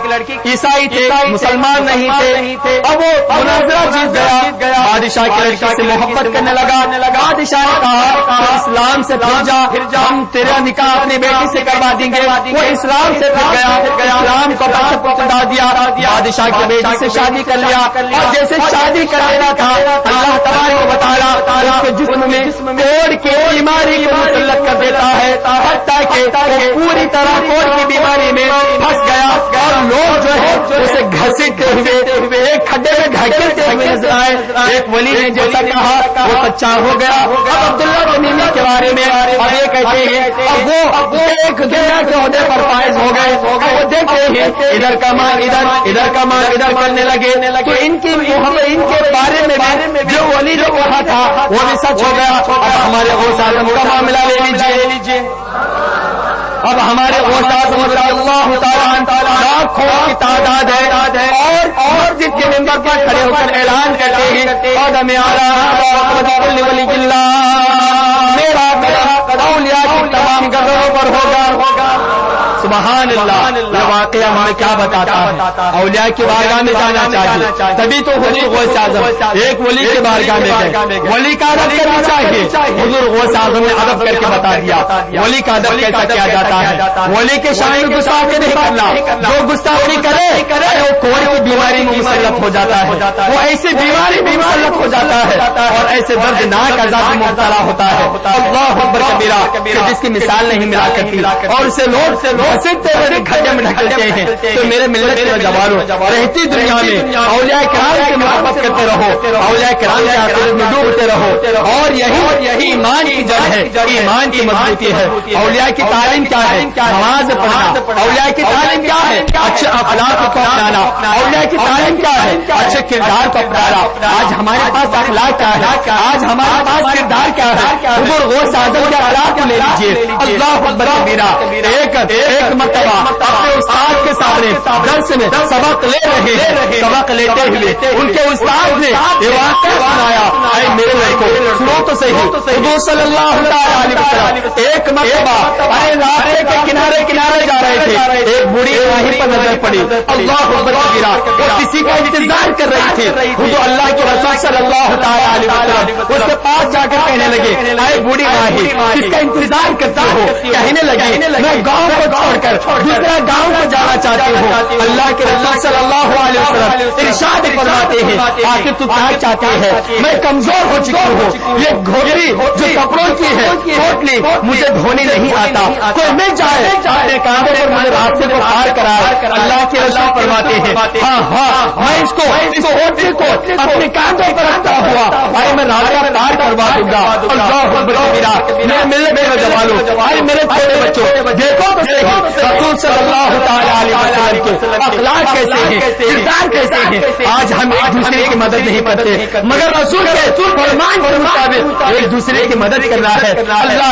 کی لڑکی عیسائی تھے، مسلمان نہیں تھے۔ اب وہ مناظرہ جیت گیا، بادشاہ کی لڑکی سے محبت کرنے لگا۔ بادشاہ نے کہا اسلام سے پھر جا، ہم تیرا نکاح اپنی بیٹی سے کروا دیں گے۔ وہ اسلام سے پھر گیا، اسلام کو پہنچا دیا، بادشاہ کی بیٹی سے شادی کر لیا، اور جیسے شادی کر لینا تھا اللہ تبارک و تعالیٰ اس کے جسم میں کوڑ کی بیماری کو مسلط کر دیتا ہے، حتیٰ کہ وہ پوری طرح کوڑ کی بیماری میں پھنس گیا، اور لوگ جو ہے اسے گھسیٹتے ہوئے ایک کھڈے میں دھکیلتے ہوئے نظر آئے۔ ایک ولی نے جیسا کہا وہ سچا ہو گیا۔ اب عبداللہ تمیمی کے بارے میں اب یہ کہتے ہیں اب وہ ایک دنیا کے عہدے پر فائز ہو گئے، وہ دیکھتے ہیں ادھر کا مال ادھر کا مال ادھر کرنے لگے، تو ان کی محبت ان کے بارے میں جو ولی جو کہا تھا وہ بھی سچ ہو گیا۔ اب ہمارے غوث اعظم کا معاملہ لے لیجیے، اب ہمارے غوث اعظم اللہ تعالیٰ لاکھوں کی تعداد ہے، اور جس کے ممبر پر کھڑے ہو کر اعلان کرتے ہیں قدم اعلیٰ قربت کل ولی اللہ، میرا قدم اولیاء کی تمام گردنوں پر ہوگا، سبحان اللہ۔ یہ واقعہ ہمیں کیا بتاتا ہے؟ اولیاء کی بارگاہ میں جانا چاہیے، تبھی تو حضور غوث اعظم ایک ولی کی بارگاہ میں گئے، ولی کا ادب کرنا چاہیے۔ حضور غوث اعظم نے ادب کر کے بتا دیا ولی کا ادب کیسا کیا جاتا ہے۔ ولی کے شان میں گستاخی نہیں کرنا، جو گستاخی کرے وہ کوڑ کی بیماری میں مسلط ہو جاتا ہے، وہ ایسی بیماری میں مسلط ہو جاتا ہے اور ایسے دردناک عذاب میں مبتلا ہوتا ہے۔ اللہ اکبر کبیرہ، کہ جس کی مثال نہیں ملا کرتی اور اسے لوگ گھسیٹتے ہوئے کھڈے میں ڈھکلتے ہیں۔ تو میرے ملت کے نوجوانوں، رہتی دنیا میں اولیاء کرام سے محبت کرتے رہو، اولیاء کرام کے عقیدت میں ڈوبتے رہو، اور یہی ایمان کی جڑ ہے، ایمان کی مضبوطی ہے۔ اولیاء کی تعلیم کیا ہے؟ نماز پڑھنا۔ اولیاء کی تعلیم کیا ہے؟ اچھے اخلاق کو اپنانا۔ اولیاء کی تعلیم کیا ہے؟ اچھے کردار کو اپنانا۔ آج ہمارے پاس اخلاق کیا ہے؟ آج ہمارے پاس کردار کیا ہے؟ حضور غوث اعظم کے اخلاق کو لے لیجیے۔ اللہ اکبر کبیرہ، ایک مرتبہ اپنے استاد کے سامنے درس میں سبق لے رہے ہیں، سبق لیتے ہوئے ان کے استاد نے یہ واقعہ سنایا۔ اے میرے لڑکوں سنو تو صحیح، حضور صلی اللہ علیہ وسلم ایک مرتبہ راستے کے کنارے جا رہے تھے، ایک بوڑھی راہی پر نظر پڑی۔ اللہ اکبر کبیرہ، وہ کسی کا انتظار کر رہی تھی۔ حضور اللہ کے رسول صلی اللہ علیہ وسلم اس کے پاس جا کر کہنے لگے، اے بوڑھی راہی کس کا انتظار کرتے ہو؟ کہنے لگے میں گاؤں کو چھوڑ کر دوسرا گاؤں کو جانا چاہتی ہوں۔ اللہ کے رسول صلی اللہ علیہ وسلم ارشاد فرماتے ہیں، آخر تو کیا چاہتی ہے؟ میں کمزور ہو چکی ہوں، یہ گھوڑی جو کپڑوں کی ہے پوٹلی مجھے دھونے نہیں آتا، کوئی مل جائے اپنے کاندھے پر مجھے راستے کو پار کرائے۔ اللہ کے رسول فرماتے ہیں، ہاں میں اس کو پوٹلی کو اپنے کاندھے پر رکھتا ہوا میں راستہ پار کروا دوں گا۔ اللہ اکبر کبیرہ، میرے ملت کے نوجوانوں، میرے چھوٹے بچوں، دیکھو تو صحیح رسول صلی اللہ تعالی علیہ وسلم کے اخلاق کیسے ہیں، کردار کیسے ہیں۔ آج ہم ایک دوسرے کی مدد نہیں کرتے، مگر رسول کے فرمان کے مطابق ایک دوسرے کی مدد کر رہا ہے۔ اللہ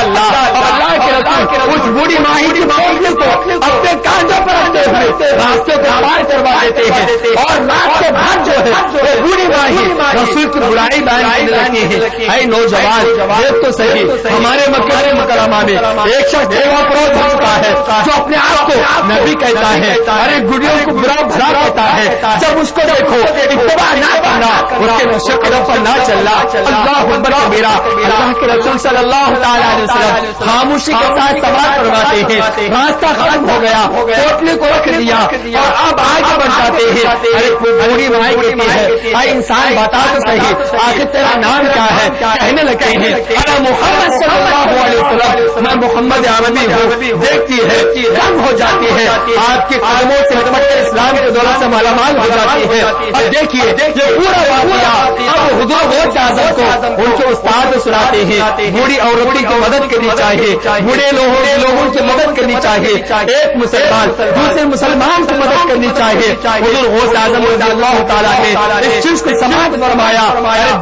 اور اللہ کے رسول اس بوڑھی ماہی کی پوٹلی کو اپنے کاندھوں پر رکھتے ہوئے راستے کو پار کروا دیتے ہیں، اور رات کے بعد جو ہے وہ بوڑھی ماہی رسول کی برائی بیان کرنے لگتی ہے۔ اے نوجوان دیکھ تو صحیح، ہمارے مکہ مکرمہ میں ایک شخص دیوا پروت ہو چکا ہے جو اپنے آپ کو نبی کہتا ہے، ارے گڑیوں کو برا بھلا کہتا ہے۔ جب اس کو دیکھو اتباع نہ کرنا، اس کے نقش قدم پر نہ چلنا۔ اللہ اکبر کبیرہ، اللہ کے رسول صلی اللہ تعالی علیہ وسلم خاموشی کے ساتھ سوال فرماتے ہیں، راستہ ختم ہو گیا، پوٹلی کو رکھ دیا اور اب آگے بڑھ جاتے ہیں۔ ارے بوڑھی مائی کہتی ہے، اے انسان بتا تو صحیح آخر تیرا نام کیا ہے؟ کہنے لگتے ہیں، انا محمد صلی اللہ علیہ وسلم، میں محمد عربی ہوں۔ دیکھتی ہے دم ہو جاتی ہے، آپ کے قدموں سے حکمت اسلام کے دوران سے مالا مال ہو جاتی ہے۔ اب دیکھیے یہ پورا واقعہ اب حضور غوث اعظم کو ان کے استاد سناتے ہیں۔ بوڑھی عورتوں کی مدد کرنی چاہیے، بوڑھے لوگوں کی مدد کرنی چاہیے، ایک مسلمان دوسرے مسلمان کی مدد کرنی چاہیے۔ حضور غوث اعظم رضی اللہ تعالیٰ نے اس چیز کو سماعت فرمایا،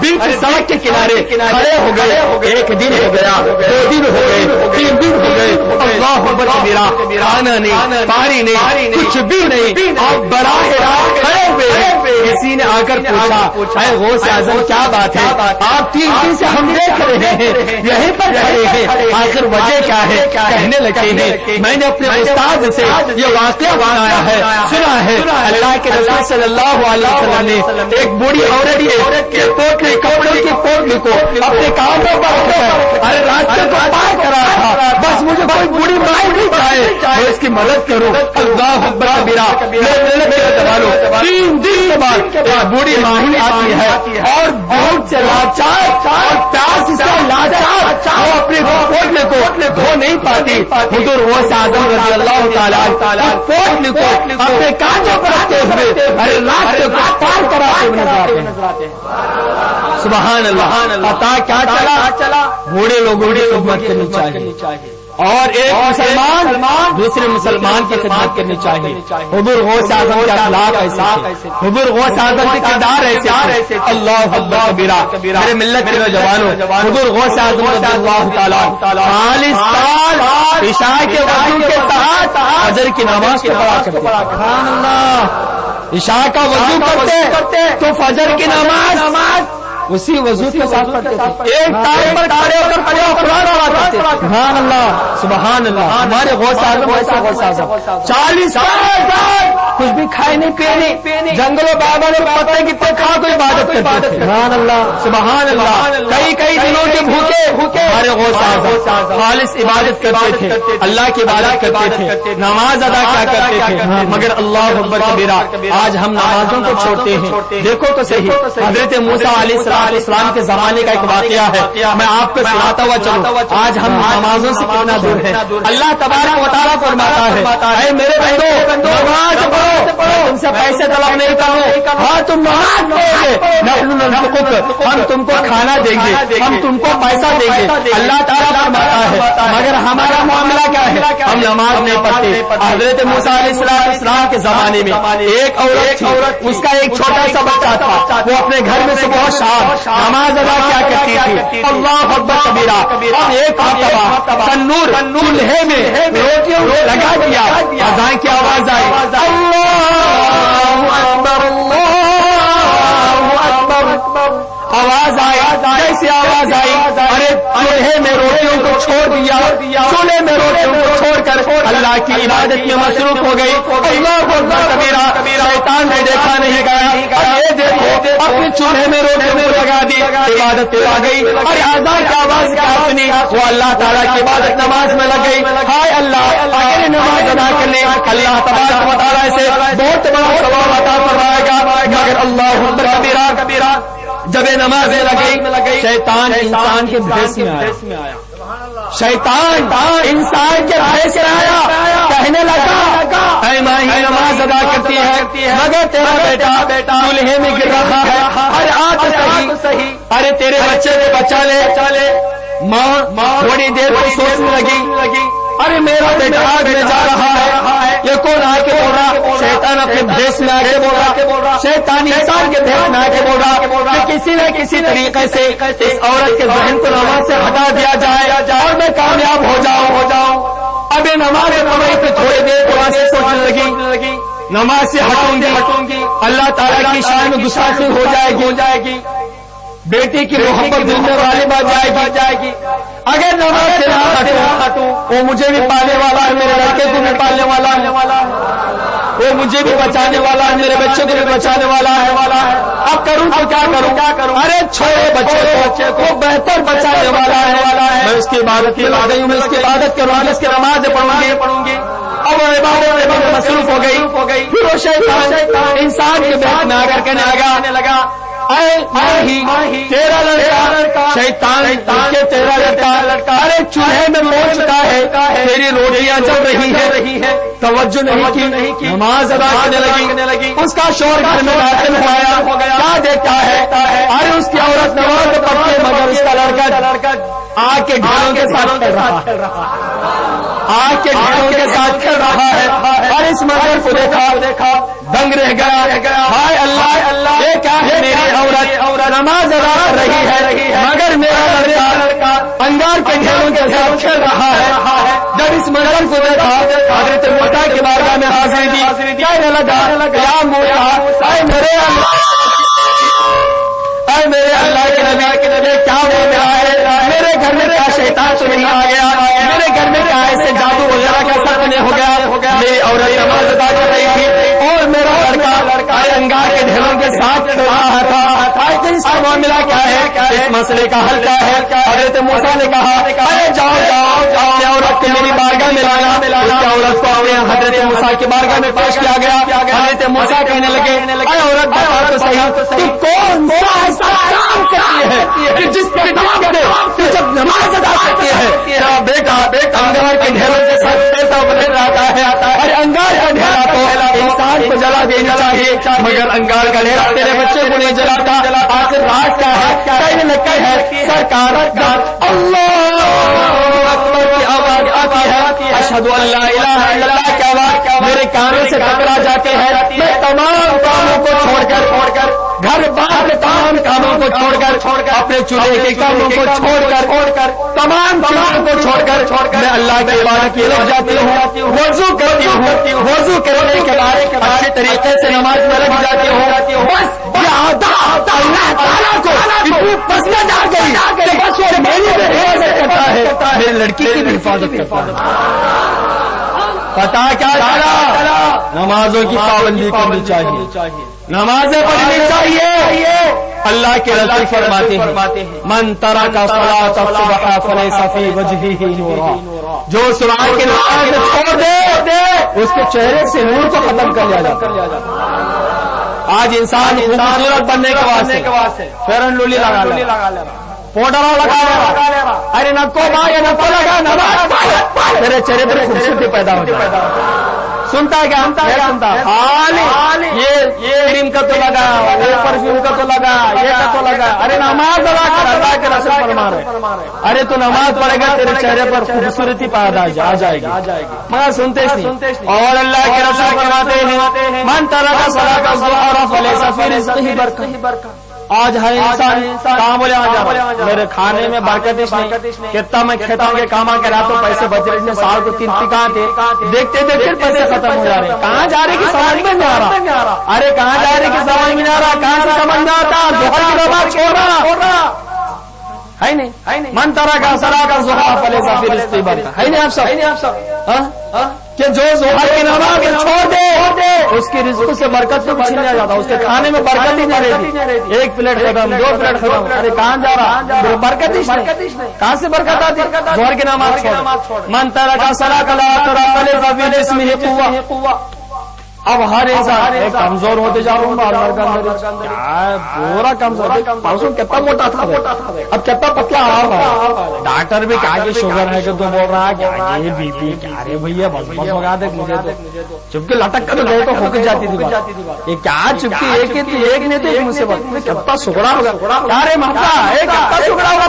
بیچ سڑک کے کنارے کھڑے ہو گئے۔ ایک دن ہو گیا، 2 دن ہو گئے، 3 دن ہو گئے، اللہ اکبر کبیرہ، کھانا نہیں، پانی نہیں، کچھ بھی نہیں، آپ براہ راست کھڑے ہوئے۔ کسی نے آ کر پوچھا، اے غوث اعظم کیا بات ہے؟ آپ 3 دن سے ہم دیکھ رہے ہیں یہیں پر کھڑے ہیں، آخر وجہ کیا ہے؟ کہنے لگے ہیں، میں نے اپنے استاد سے یہ واقعہ سنا ہے، اللہ کے رسول صلی اللہ علیہ وسلم نے ایک بوڑھی عورت کے پوٹلی کپڑوں کی پوٹلی کو اپنے کاندھوں پر رکھ کر ارے راستے کو پار کرا تھا، بس مجھے کوئی بوڑھی مائی نہیں چاہے، میں اس کی مدد کروں۔ اللہ اکبر کبیرہ، 3 دن کے بعد بوڑھی ماہی آتی ہے اور بہت سے لاچار اور پیاس سے لاچار وہ اپنے پوٹلی کو دھو نہیں پاتی۔ حضور غوث اعظم رضی اللہ تعالیٰ پوٹلی کو اپنے کاندھوں پر رکھتے ہوئے ارے راستے کو پار کراتے ہوئے نظر آتے ہیں۔ سبحان اللہ، پتا کیا چلا؟ بوڑھے لوگوں کی خدمت کرنی چاہیے اور ایک مسلمان دوسرے مسلمان کی خدمت کرنی چاہیے۔ حضور غوث اعظم کا اخلاق ایسا ہے، حضور غوث اعظم کے کردار ایسے۔ اللہ اکبر کبیرہ، میرے ملت کے نوجوانوں، حضور غوث اعظم رضی اللہ تعالیٰ 40 سال عشاء کے وضو کے ساتھ فجر کی نماز کو پڑھا کرتے۔ سبحان اللہ، عشاء کا وضو کرتے تو فجر کی نماز اسی وضو کے ساتھ پڑھتے تھے. ایک ٹائم پر کھڑے ہو کر قرآن پڑھا کرتے تھے. سبحان اللہ سبحان اللہ. ہمارے غوث اعظم ایسے غوث اعظم 40 سال کچھ بھی کھائے نہیں پینے, جنگلوں بابا نے پتے کتنے کھا کوئی عبادت کرتے تھے. سبحان اللہ سبحان اللہ. کئی دنوں کے بھوکے ہمارے غوث اعظم خالص عبادت کرتے تھے, اللہ کی عبادت کرتے تھے, نماز ادا کیا کرتے تھے. مگر اللہ اکبر کبیرہ آج ہم نمازوں کو چھوڑتے ہیں. دیکھو تو صحیح, حضرت موسیٰ علیہ السلام کے زمانے کا ایک واقعہ ہے, میں آپ کو سناتا ہوا چلوں. آج ہم نمازوں سے کتنا دور ہیں. اللہ تبارک و تعالیٰ فرماتا ہے اے میرے بندو نماز پڑھو, میں تم سے پیسے طلب نہیں کروں. ہاں تم نماز پڑھو گے, ہم تم کو کھانا دیں گے, ہم تم کو پیسہ دیں گے. اللہ تعالیٰ فرماتا ہے مگر ہمارا معاملہ کیا ہے, ہم نماز نہیں پڑھتے. حضرت موسیٰ علیہ السلام کے زمانے میں ایک عورت اس کا ایک چھوٹا سا بچہ تھا, وہ اپنے گھر میں صبح شام نماز ادا کیا کرتی تھی. اللہ اکبر کبیرہ. اور ایک مرتبہ تنور چولہے میں روٹیوں لگا دیا, اذان کی آواز آئی, اللہ اکبر اللہ اکبر. آواز آئی, کیسی آواز آئی, ارے چولہے میں روٹیوں کو چھوڑ دیا, چولہے میں روٹیوں کو چھوڑ کر اللہ کی عبادت میں مصروف ہو گئی. اللہ اکبر کبیرہ. شیطان نے دیکھا نہیں گیا, یہ دیکھو اپنے چولہے میں روٹیوں کو لگا دی, عبادت پہ آ گئی. اور اذان کی آواز کیا سنی, وہ اللہ تعالیٰ کی عبادت نماز میں لگ گئی. ہائے اللہ, اگر نماز ادا کرنے اللہ تبارک و تعالیٰ سے بہت بڑا ثواب عطا فرمائے گا. مگر اللہ اکبر کبیرہ جب نماز لگئی شیطان انسان کے بھیس میں آیا. شیطان انسان کے بھیس میں آیا, کہنے لگا اے ماں ہی نماز ادا کرتی ہے مگر تیرا بیٹا چولہے میں گر رہا ہے. ارے آ تو صحیح, ارے تیرے بچے کو بچا لے. ماں تھوڑی دیر کو سوچنے لگی, ارے میرا بیٹا آگ میں جا رہا ہے, یہ کون آ کے بول رہا. شیطان اپنے بھیس میں آ کے بول رہا, شیطان انسان کے بھیس میں آ کے بول رہا کہ کسی نہ کسی طریقے سے اس عورت کے ذہن کو نماز سے ہٹا دیا جائے اور میں کامیاب ہو جاؤں. اب یہ نماز پڑھائی پہ تھوڑی دیر قرآن سے سوچنے لگی, نماز سے ہٹوں گی اللہ تعالیٰ کی شان میں گستاخی ہو جائے گی, بیٹی کی محبت دل میں غالب آ جائے گی. اگر نماز سے نہ ہٹوں وہ مجھے بھی پالنے والا ہے, میرے لڑکے کو بھی پالنے والا ہے, وہ مجھے بھی بچانے والا ہے, میرے بچے کو بھی بچانے والا ہے. اب کروں تو کیا کروں. ارے چھوڑے بچے کو بہتر بچانے والا ہے, میں اس کی عبادت کی لا گئی ہوں, میں اس کی عبادت کروں گی, اس کی نماز پڑھوں گی. اب وہ عبادت میں مصروف ہو گئی. پھر وہ شیطان انسان کے بیٹھ میں آ کر کہنے لگا اے ماہی تیرا لڑکا, شیطان کے تیرا لڑکا ارے چولہے میں پہنچ چکا ہے, تیری روٹیاں جل رہی ہے, توجہ نہیں کی, نماز ادا کرنے لگی. اس کا شور گھر میں داخل ہو گیا, کیا دیکھتا ہے, ارے اس کی عورت نماز پڑھتی ہے مگر اس کا لڑکا آگ کے ڈھیلوں کے ساتھ کھیل رہا ہے. اور اس منظر کو دیکھا دنگ رہ گیا. ہائے اللہ, یہ کیا ہے, میری عورت نماز ادا کر رہی ہے مگر میرا لڑکا انگار کے ڈھیلوں کے ساتھ کھیل رہا ہے. جب اس منظر کو دیکھا حضرت موسیٰ کی بارگاہ میں حاضری دی, کہنے لگا یا موسیٰ اے میرے اللہ کے نبی, کیا ہو رہا ہے, میرے گھر میں کیا شیطان تو نہیں آ گیا, میرے گھر میں کیا ایسے جادو وغیرہ کا اثر نہیں ہو گیا. میری عورت نماز ادا کر رہی تھی اور میرا لڑکا انگار کے ڈھیلوں کے ساتھ کھیل رہا تھا. اس کا معاملہ کیا ہے, اس مسئلے کا حل کیا ہے. حضرت موسیٰ نے کہا ارے جاؤ عورت کو میری بارگاہ میں لانا. اس عورت کو حضرت موسیٰ کی بارگاہ میں پیش کیا گیا. حضرت موسیٰ کہنے لگے اے عورت بتا تو صحیح, کون سا ایسا کام کرتی ہے کہ جس کے نام سے جب نماز ادا کرتی ہے بیٹا انگار کے ڈھیروں کے ساتھ پیسہ بدل رہتا ہے. اور انگار کا ڈھیرا تو انسان کو جلا دینا چاہیے مگر انگار کا ڈھیرا تیرے بچے کو نہیں جلاتا. آخر راز کیا ہے, کہنے لگتی ہے سرکار اللہ اکبر کی آواز آتی ہے, اشہد ان لا الہ الا اللہ کی آواز میرے کانوں سے ٹکرا جاتے ہیں. میں تمام کاموں کو چھوڑ کر گھر بار کے تمام کاموں کو چھوڑ کر اپنے چولہے کے کاموں کو چھوڑ کر تمام کاموں کو چھوڑ کر میں اللہ کی عبادت کی لگ جاتی ہوں, وضو کرتی ہوں, وضو کرنے کے بعد اچھے طریقے سے نماز میں لگ جاتی ہوں. بس یہ اللہ تعالیٰ کو اتنی پسند آ گئی کہ بس وہ میری بھی حفاظت کرتا ہے، میری لڑکی کی بھی حفاظت کرتا ہے۔ پتا کیا چلا؟ نمازوں کی پابندی کرنی چاہیے، نمازیں پڑھنی چاہیے۔ اللہ کے رسول فرماتے ہیں من ترک صلاۃ الصبح فلیس فی وجہہ نورا، جو صبح کی نماز چھوڑ دے اس کے چہرے سے نور کو ختم کر لیا جاتا ہے۔ آج انسان خوبصورت بننے کے واسطے فیئر اینڈ لولی لگا لے رہا، پاؤڈر لگا لے رہا، ارے نکو بھائی نکو لگا، نماز میرے چہرے پر خوبصورتی پیدا ہو جائے۔ سنتا ہے کیا؟ یہ کریم کا تو لگا، یہ پرفیوم کا تو لگا، یہ کا تو لگا، ارے نماز ادا کر، اللہ کے رسول فرما رہے ارے تو نماز پڑھے گا تیرے چہرے پر خوبصورتی پیدا آ جائے گی، مگر سنتے نہیں۔ اور اللہ کے رسول فرماتے ہیں من ترک صلاۃ الظہر فلیس فی رزقہ برکۃ۔ آج ہر انسان کہاں بولے آ جا میرے کھانے میں برکت نہیں، کتنا میں کھیتوں کے کام کے رہا تو پیسے بچے اتنے سال کو 3 ٹکا تھے، دیکھتے دیکھتے پیسے ختم ہو جا رہے، کہاں جا رہے کہ سمجھ میں نہیں آ رہا، ارے کہاں جا رہے کہ سمجھ میں نہیں آ رہا، کہاں سے سمجھ میں آتا؟ ظہر کی نماز چھوڑ رہا ہے نہیں، من ترک صلاۃ الظہر فلیس فی رزقہ برکۃ، ہے نہیں آپ سب کہ جو ظہر کی نماز چھوڑ دے اس کی رزق سے برکت کو چھین لیا جاتا، اس کے کھانے میں برکت ہی نہیں رہتی، 1 پلیٹ ختم، 2 پلیٹ ختم، ارے کہاں جا رہا؟ برکت ہی نہیں، کہاں سے برکت آتی؟ ظہر کی نماز چھوڑ۔ من ترک صلاۃ العصر فلیس فی جسمہ قوۃ۔ اب ہر انسان کمزور ہوتے جا رہا ہوں، پورا کمزور، پرسوں کتنا موٹا تھا اب کتنا پتلا آ رہا ہے، ڈاکٹر بھی کہا کہ شوگر ہے کہ تو بول رہا ہے کہ بی پی، کیا رے بھیا بس بگا دے مجھے تو چپکی لٹک کر گئے تو ہو کے جاتی تھی، یہ کیا چپکی ایک نہیں تو ایک مصیبت، کتنا سکڑا ہوگا، کیا رے محبا کتنا سکڑا ہوگا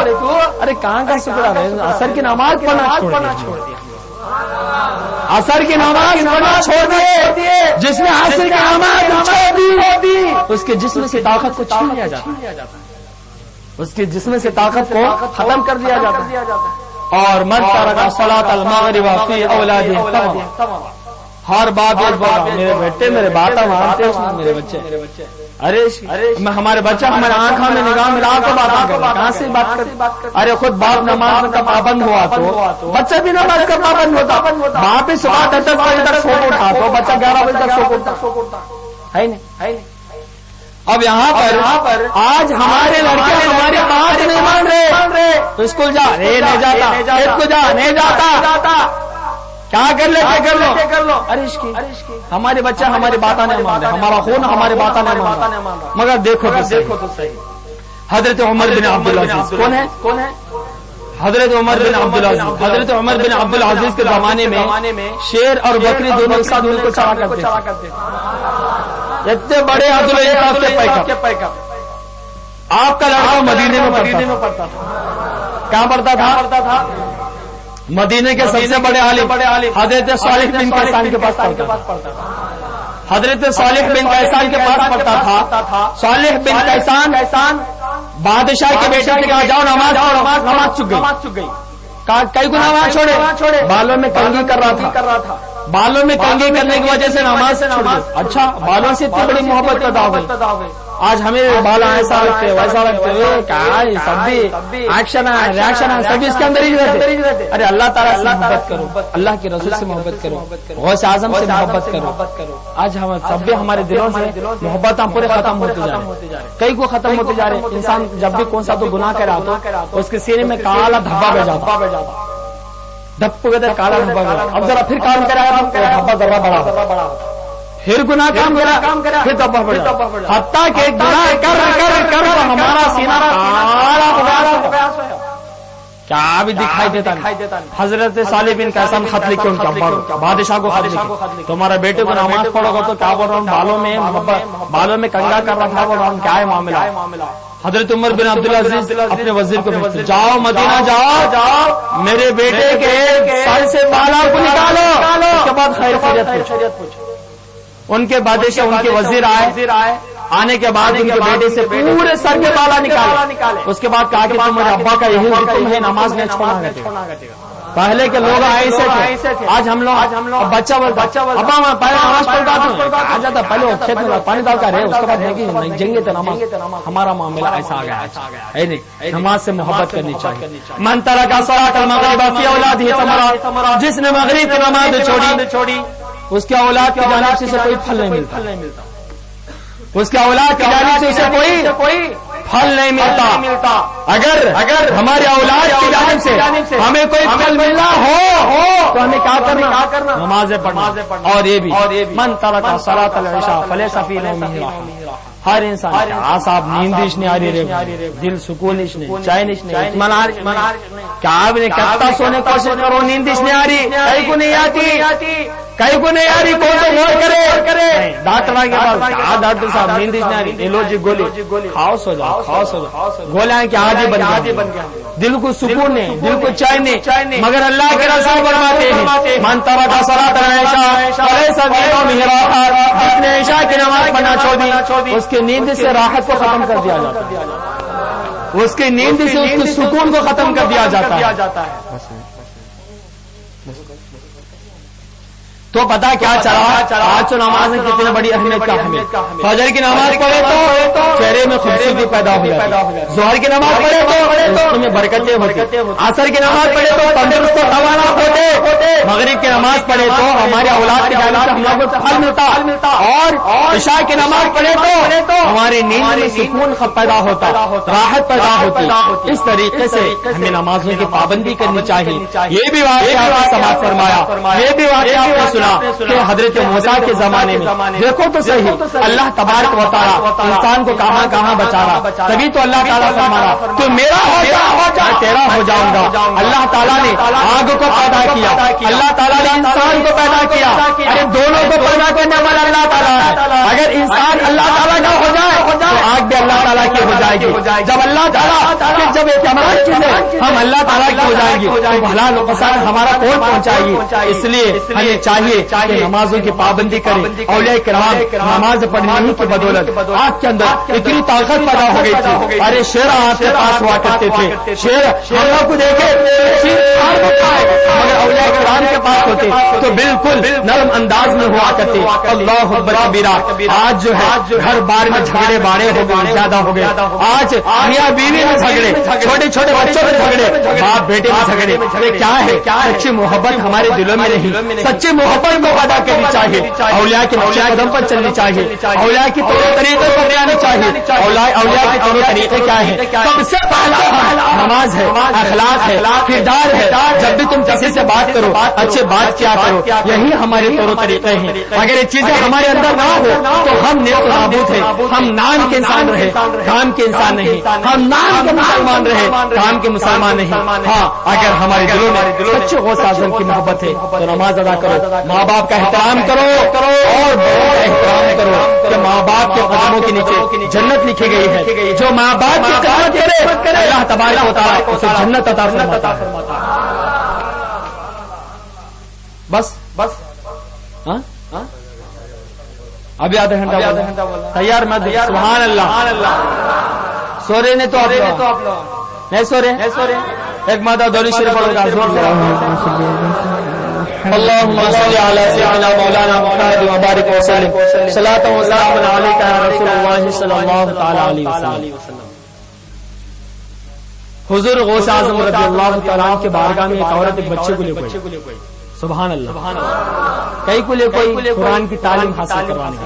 تو ارے کہاں کا سکڑا رہے، اثر کی نماز پڑھنا چھوڑ دیا، عصر کی نماز پڑھنا چھوڑ دیے، جس نے عصر کی نماز چھوڑ دی اس کے جسم سے طاقت کو چھین لیا جاتا ہے، اس کے جسم سے طاقت کو ختم کر دیا جاتا ہے۔ اور من ترک صلاۃ المغرب فی اولادہ، ہر بات میرے بیٹے میرے بات مانتے میرے بچے، ارے ہمارے بچہ ہمارے آنکھوں میں نگاہ ملا تو بات کر، کہاں سے بات کر؟ ارے خود باپ نماز کا پابند ہوا تو بچہ بھی نماز کا پابند ہوتا، باپ ہی صبح 10 بجے تک سو اٹھا تو بچہ 11 بجے تک سو اٹھتا ہے نہیں۔ اب یہاں پر آج ہمارے لڑکے ہماری بات نہیں مان رہے، تو اسکول جا نہیں جاتا، نہیں جاتا، کیا کر لو، ہمارے بچہ ہماری باتیں نہیں مان رہے، ہمارا خون ہماری باتیں نہیں مان رہا، مگر دیکھو تو صحیح حضرت عمر بن عبدالعزیز کون ہے؟ حضرت عمر بن عبدالعزیز کے زمانے میں شیر اور بکری دونوں ایک ساتھ مل کر چلا کرتے تھے، اتنے بڑے کے پیکر۔ آپ کا لڑکا مدینے میں پڑھتا تھا، کہاں پڑھتا تھا؟ مدینے کے سب سے بڑے عالم حضرت صالح بن کیسان کے پاس پڑھتا تھا، حضرت صالح بن کیسان کے پاس پڑھتا تھا۔ صالح بن کیسان بادشاہ کے بیٹے سے کہا جاؤ نماز چک گئی، کئی کو نماز چھوڑے، بالوں میں کنگھی کر رہا تھا، بالوں میں کنگھی کرنے کی وجہ سے نماز سے چھوڑ، اچھا بالوں سے اتنی بڑی محبت پیدا ہو گئی۔ آج ہمیں بالا ایسا رکھتے ویسا رکھتے سب بھی ایکشن ہے ریاکشن ہے، سبھی اس کے اندر ہی رہتے۔ ارے اللہ تعالیٰ سے محبت کرو، اللہ کے رسول سے محبت کرو، غوث اعظم سے محبت کرو۔ آج ہم سب بھی ہمارے دلوں سے محبت پورے ختم ہوتے جا رہے، کئی کو ختم ہوتے جا رہے۔ انسان جب بھی کون سا تو گناہ کرا تو اس کے سینے میں کالا دھبا بہ جاتا، دھپ کہتے کالا دھبا گیا، اب ذرا پھر کام کرا دھبا ذرا بڑا، پھر گناہ کام کرا پھر دھبا بڑا، حتیٰ کہ گناہ کر ہمارا سینہ کالا ہو گیا، کیا بھی دکھائی دیتا نہیں۔ حضرت صالح بن کیسان خط لکھے ان کے ابا کو، بادشاہ کو خط لکھے، تمہارے بیٹے کو نماز پڑھو گا تو کیا بول رہا ہوں، بالوں میں کنگا کر رہا تھا، بول رہا ہوں کیا ہے معاملہ۔ حضرت عمر بن عبدالعزیز اپنے وزیر کو بھیجتے، جاؤ مدینہ جاؤ، میرے بیٹے کے سر سے بالا کو نکالو، اس کے بعد خیر خیریت پوچھو۔ ان کے بادشاہ ان کے وزیر آئے، آنے کے بعد ان کے بیٹے سے پورے سر کے بالا نکالے، اس کے بعد کہا کہ تمہارے ابا کا یہی حکم ہے، نماز نہیں چھوڑنا ہے۔ پہلے کے لوگ ایسے تھے. آج ہم لوگ بچہ بولتا ابا میں پہلے نماز پڑھتا ہوں آ جاتا پہلے کھیت میں پانی ڈالتا رہے اس کے بعد جنگے تو نماز. ہمارا معاملہ ایسا آ گیا ہے نہیں. نماز سے محبت کرنی چاہیے. من ترک صلاۃ المغرب فی اولادہ ثمرۃ. جس نے مغرب کی نماز چھوڑی اس کے اولاد کی جانب سے کوئی پھل نہیں ملتا. اس کے اولاد کی جانب سے اسے کوئی پھل نہیں ملتا. اگر ہمارے اولاد کی جانب سے ہمیں کوئی پھل ملنا ہو تو ہمیں کیا کرنا؟ نمازیں پڑھنا. اور یہ بھی من ترک صلاۃ العشاء فلیس فی نومہ راحہ. ہر انسان صاحب نیندش نہیں آ رہی رہے دل سکونش نہیں چینش نہیں کیا آپ نے کتنا سونے کی کوشش کرو نیندش نہیں آ رہی کہیں کو نہیں آتی کہیں کو نہیں آ رہی کون تو غور کرے ڈاکٹر کے پاس ڈاکٹر صاحب نیندش نہیں آ رہی لو جی گولی کھاؤ سو جاؤ گولیاں کہ آج ہی بن گیا. دل کو سکون نہیں دل کو چین نہیں. مگر اللہ کے رسول فرماتے ہیں من ترک صلاۃ العشاء فلیس فی نومہ راحہ. جس نے عشاء کی نماز پڑھنا چھوڑ دی اس کی نیند سے راحت کو ختم کر دیا جاتا ہے. اس کی نیند سے اس کے سکون کو ختم کر دیا جاتا ہے. تو پتا کیا چلا آج تو نماز میں کتنی بڑی اہمیت کا حامل. فجر کی نماز پڑھے تو چہرے میں خوبصورتی پیدا ہو جاتی. ظہر کی نماز پڑھے تو اس میں برکتیں ہوتی. عصر کی نماز پڑھے تو تندرست و توانا ہوتے. مغرب کی نماز پڑھے تو ہمارے اولاد کی جانب سے ہم لوگوں کو پھل ملتا. اور عشاء کی نماز پڑھے تو ہماری نیند میں سکون پیدا ہوتا راحت پیدا ہوتی. اس طریقے سے ہمیں نمازوں کی پابندی کرنی چاہیے. یہ بھی واقعہ آپ نے سماعت فرمایا. یہ بھی واقعہ آپ نے کہ حضرت موسیٰ کے زمانے میں دیکھو تو صحیح اللہ تبارک و تعالیٰ انسان کو کہاں کہاں بچا رہا. تبھی تو اللہ تعالیٰ فرمانا تو میرا ہو جا تیرا ہو جاؤں گا. اللہ تعالیٰ نے آگ کو پیدا کیا. اللہ تعالیٰ نے انسان کو پیدا کیا. ارے دونوں کو پیدا کرنے والا اللہ تعالیٰ ہے. اگر انسان اللہ تعالیٰ کا ہو جائے تو آگ بھی اللہ تعالیٰ کی ہو جائے گی. جب اللہ تعالیٰ جب ایک تمام چیزیں ہم اللہ تعالیٰ کی ہو جائیں گی تو بھلا نقصان ہمارا کون پہنچائے گی. اس لیے ہمیں چاہیے کہ نمازوں کی پابندی کریں. اولیاء کرام نماز پڑھنے کی بدولت آپ کے اندر اتنی طاقت پیدا ہو گئی تھی. ارے شیر آپ کے پاس ہوا کرتے تھے. شیر ہم لوگ کو دیکھے مگر اولیاء کرام کے پاس ہوتے تو بالکل نرم انداز میں ہوا کرتے. اللہ اکبر کبیرہ. آج جو ہے ہر بار میں جھگڑے باڑے ہو گئے زیادہ ہو گئے. آج میاں بیوی میں جھگڑے چھوٹے چھوٹے بچوں میں جھگڑے باپ بیٹے میں جھگڑے. کیا ہے سچی محبت ہمارے دلوں میں نہیں. سچی محبت کو ادا کرنی چاہیے. اولیاء کے نقشہ قدم پر چلنی چاہیے. اولیاء کی طور طریقے پر جانا چاہیے. اولیاء کے طور طریقے کیا ہے؟ سب سے پہلا نماز ہے اخلاق ہے کردار ہے. جب بھی تم کسی سے بات کرو اچھے بات کیا کرو. یہی ہمارے طور طریقے ہیں. اگر یہ چیزیں ہمارے اندر نہ ہو تو ہم نیک و نابود ہیں. ہم نام کے انسان رہے کام کے انسان نہیں. ہم نام کے مسلمان رہے کام کے مسلمان نہیں. ہاں اگر ہمارے دلوں میں سچے غوث اعظم کی محبت ہے تو نماز ادا کرو. ماں باپ کا احترام کرو اور بڑوں کا احترام کرو کہ ماں باپ کے قدموں کے نیچے جنت لکھی گئی ہے. جو ماں باپ کی خدمت کرے اللہ تبارک و تعالیٰ اسے جنت عطا فرماتا ہے. بس ابھی آدھا گھنٹہ تیار میں سبحان اللہ. سو رہے نے تو آپ نہیں سو رہے. ایک مادہ دوری شریف پڑھو گا. اللهم صل على سيدنا مولانا محمد وبارك وسلم صلاة وسلام عليك يا رسول الله صلى الله تعالى عليه وسلم. حضور غوث اعظم رضی اللہ تعالیٰ عنہ کے بارگاہ میں ایک عورت ایک بچے کو لے گئی. سبحان اللہ. کئی کو لے کوئی قرآن کی تعلیم حاصل کروانے